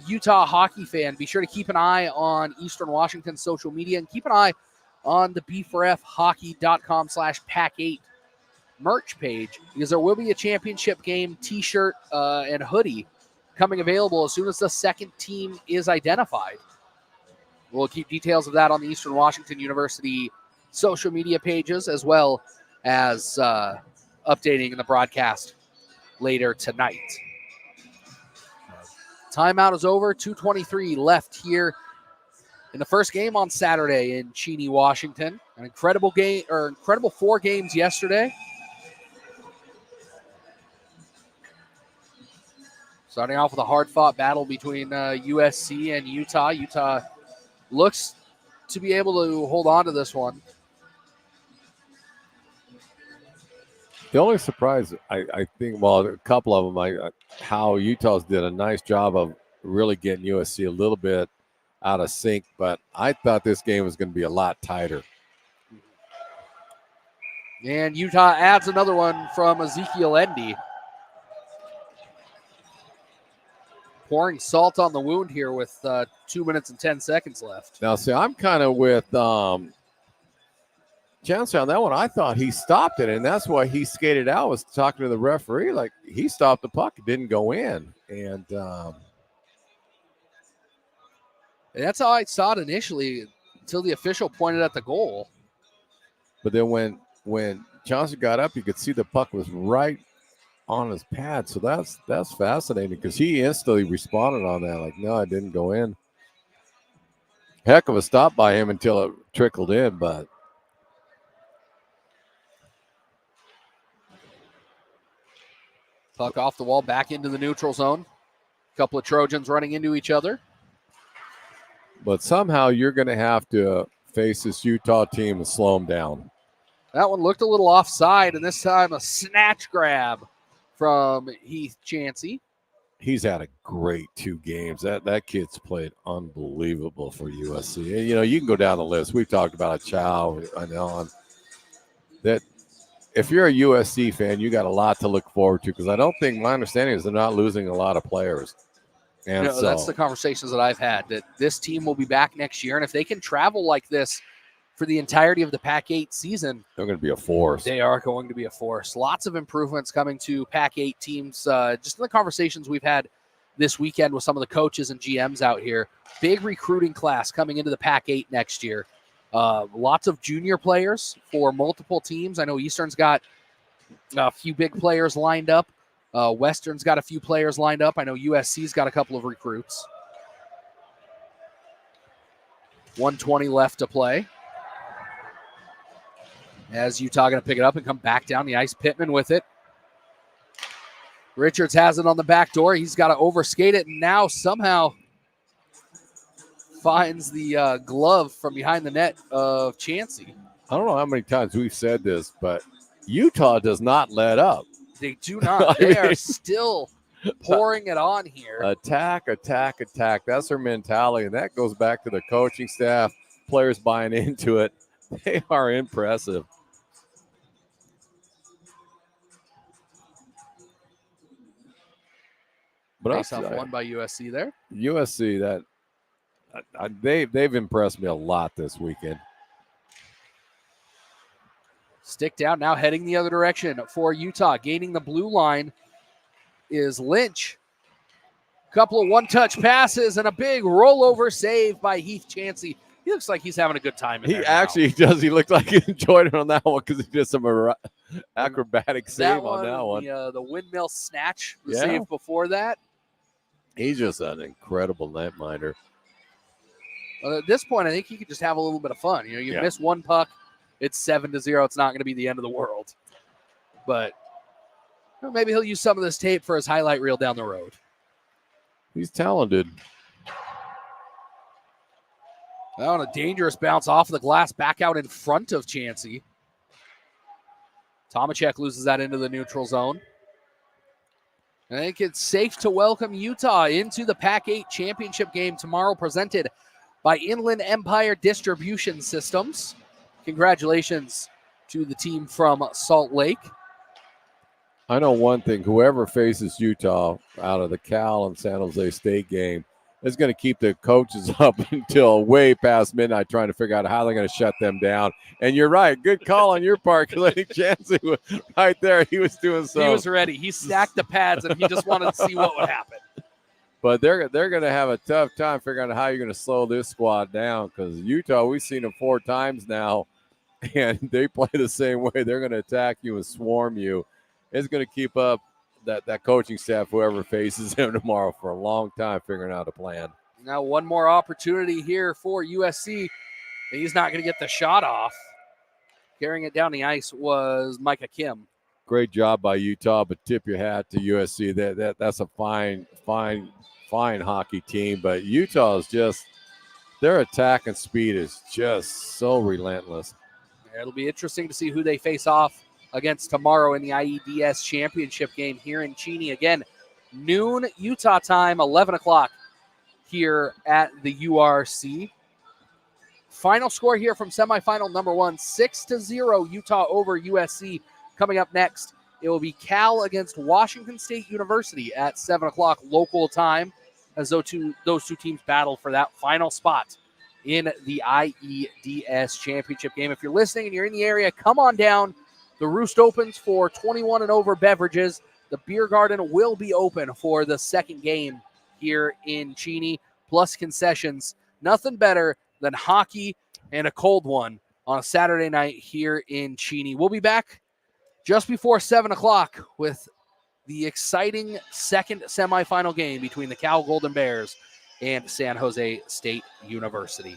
Utah hockey fan, be sure to keep an eye on Eastern Washington's social media and keep an eye on the b4fhockey.com/pac8 merch page, because there will be a championship game t-shirt and hoodie coming available as soon as the second team is identified. We'll keep details of that on the Eastern Washington University social media pages, as well as updating in the broadcast later tonight. Timeout is over. 2:23 left here in the first game on Saturday in Cheney, Washington. An incredible 4 games yesterday. Starting off with a hard-fought battle between USC and Utah. Utah looks to be able to hold on to this one. The only surprise, I think, well, a couple of them, how Utah's did a nice job of really getting USC a little bit out of sync, but I thought this game was going to be a lot tighter. And Utah adds another one from Ezekiel Endy. Pouring salt on the wound here with 2 minutes and 10 seconds left. Now, see, I'm kind of with Chancellor on that one. I thought he stopped it, and that's why he skated out, was talking to the referee. Like, he stopped the puck. It didn't go in. And that's how I saw it initially until the official pointed at the goal. But then when Johnson got up, you could see the puck was right on his pad. So that's fascinating, because he instantly responded on that. Like, no, it didn't go in. Heck of a stop by him until it trickled in, but puck off the wall, back into the neutral zone. A couple of Trojans running into each other. But somehow you're going to have to face this Utah team and slow them down. That one looked a little offside, and this time a snatch grab from Heath Chansey. He's had a great 2 games. That kid's played unbelievable for USC. You know, you can go down the list. We've talked about Chow. I know that if you're a USC fan, you got a lot to look forward to, because I don't think, my understanding is they're not losing a lot of players. And so that's the conversations that I've had, that this team will be back next year. And if they can travel like this for the entirety of the Pac-8 season, they're going to be a force. They are going to be a force. Lots of improvements coming to Pac-8 teams. Just in the conversations we've had this weekend with some of the coaches and GMs out here. Big recruiting class coming into the Pac-8 next year. Lots of junior players for multiple teams. I know Eastern's got a few big players lined up. Western's got a few players lined up. I know USC's got a couple of recruits. 1:20 left to play. As Utah going to pick it up and come back down the ice. Pittman with it. Richards has it on the back door. He's got to overskate it, and now somehow finds the glove from behind the net of Chansey. I don't know how many times we've said this, but Utah does not let up. They do not. They are still pouring it on here. Attack, attack, attack. That's their mentality, and that goes back to the coaching staff, players buying into it. They are impressive. But Face-off won by USC there. USC, they've impressed me a lot this weekend. Stick down now, heading the other direction for Utah. Gaining the blue line is Lynch. Couple of one-touch passes and a big rollover save by Heath Chansey. He looks like he's having a good time in there He does. He looked like he enjoyed it on that one because he did some acrobatic save on that one. The windmill snatch, the save before that. He's just an incredible netminder. At this point, I think he could just have a little bit of fun. You miss one puck, it's 7-0. It's not going to be the end of the world. But maybe he'll use some of this tape for his highlight reel down the road. He's talented. On a dangerous bounce off of the glass, back out in front of Chansey. Tomacek loses that into the neutral zone. I think it's safe to welcome Utah into the Pac-8 championship game tomorrow, presented by Inland Empire Distribution Systems. Congratulations to the team from Salt Lake. I know one thing. Whoever faces Utah out of the Cal and San Jose State game is going to keep the coaches up until way past midnight trying to figure out how they're going to shut them down. And you're right. Good call on your part, because I think Chansey was right there. He was doing so. He was ready. He stacked the pads, and he just wanted to see what would happen. But they're going to have a tough time figuring out how you're going to slow this squad down, because Utah, we've seen them 4 times now, and they play the same way. They're going to attack you and swarm you. It's going to keep up that coaching staff, whoever faces him tomorrow, for a long time figuring out a plan. Now one more opportunity here for USC. He's not going to get the shot off. Carrying it down the ice was Micah Kim. Great job by Utah, but tip your hat to USC. That's a fine hockey team. But Utah is just, their attack and speed is just so relentless. It'll be interesting to see who they face off against tomorrow in the IEDS championship game here in Cheney. Again, noon Utah time, 11 o'clock here at the URC. Final score here from semifinal number 1, 6-0 Utah over USC. Coming up next, it will be Cal against Washington State University at 7 o'clock local time, as those two teams battle for that final spot in the IEDS championship game. If you're listening and you're in the area, come on down. The Roost opens for 21 and over beverages. The beer garden will be open for the second game here in Cheney, plus concessions. Nothing better than hockey and a cold one on a Saturday night here in Cheney. We'll be back just before 7 o'clock with the exciting second semifinal game between the Cal Golden Bears and San Jose State University.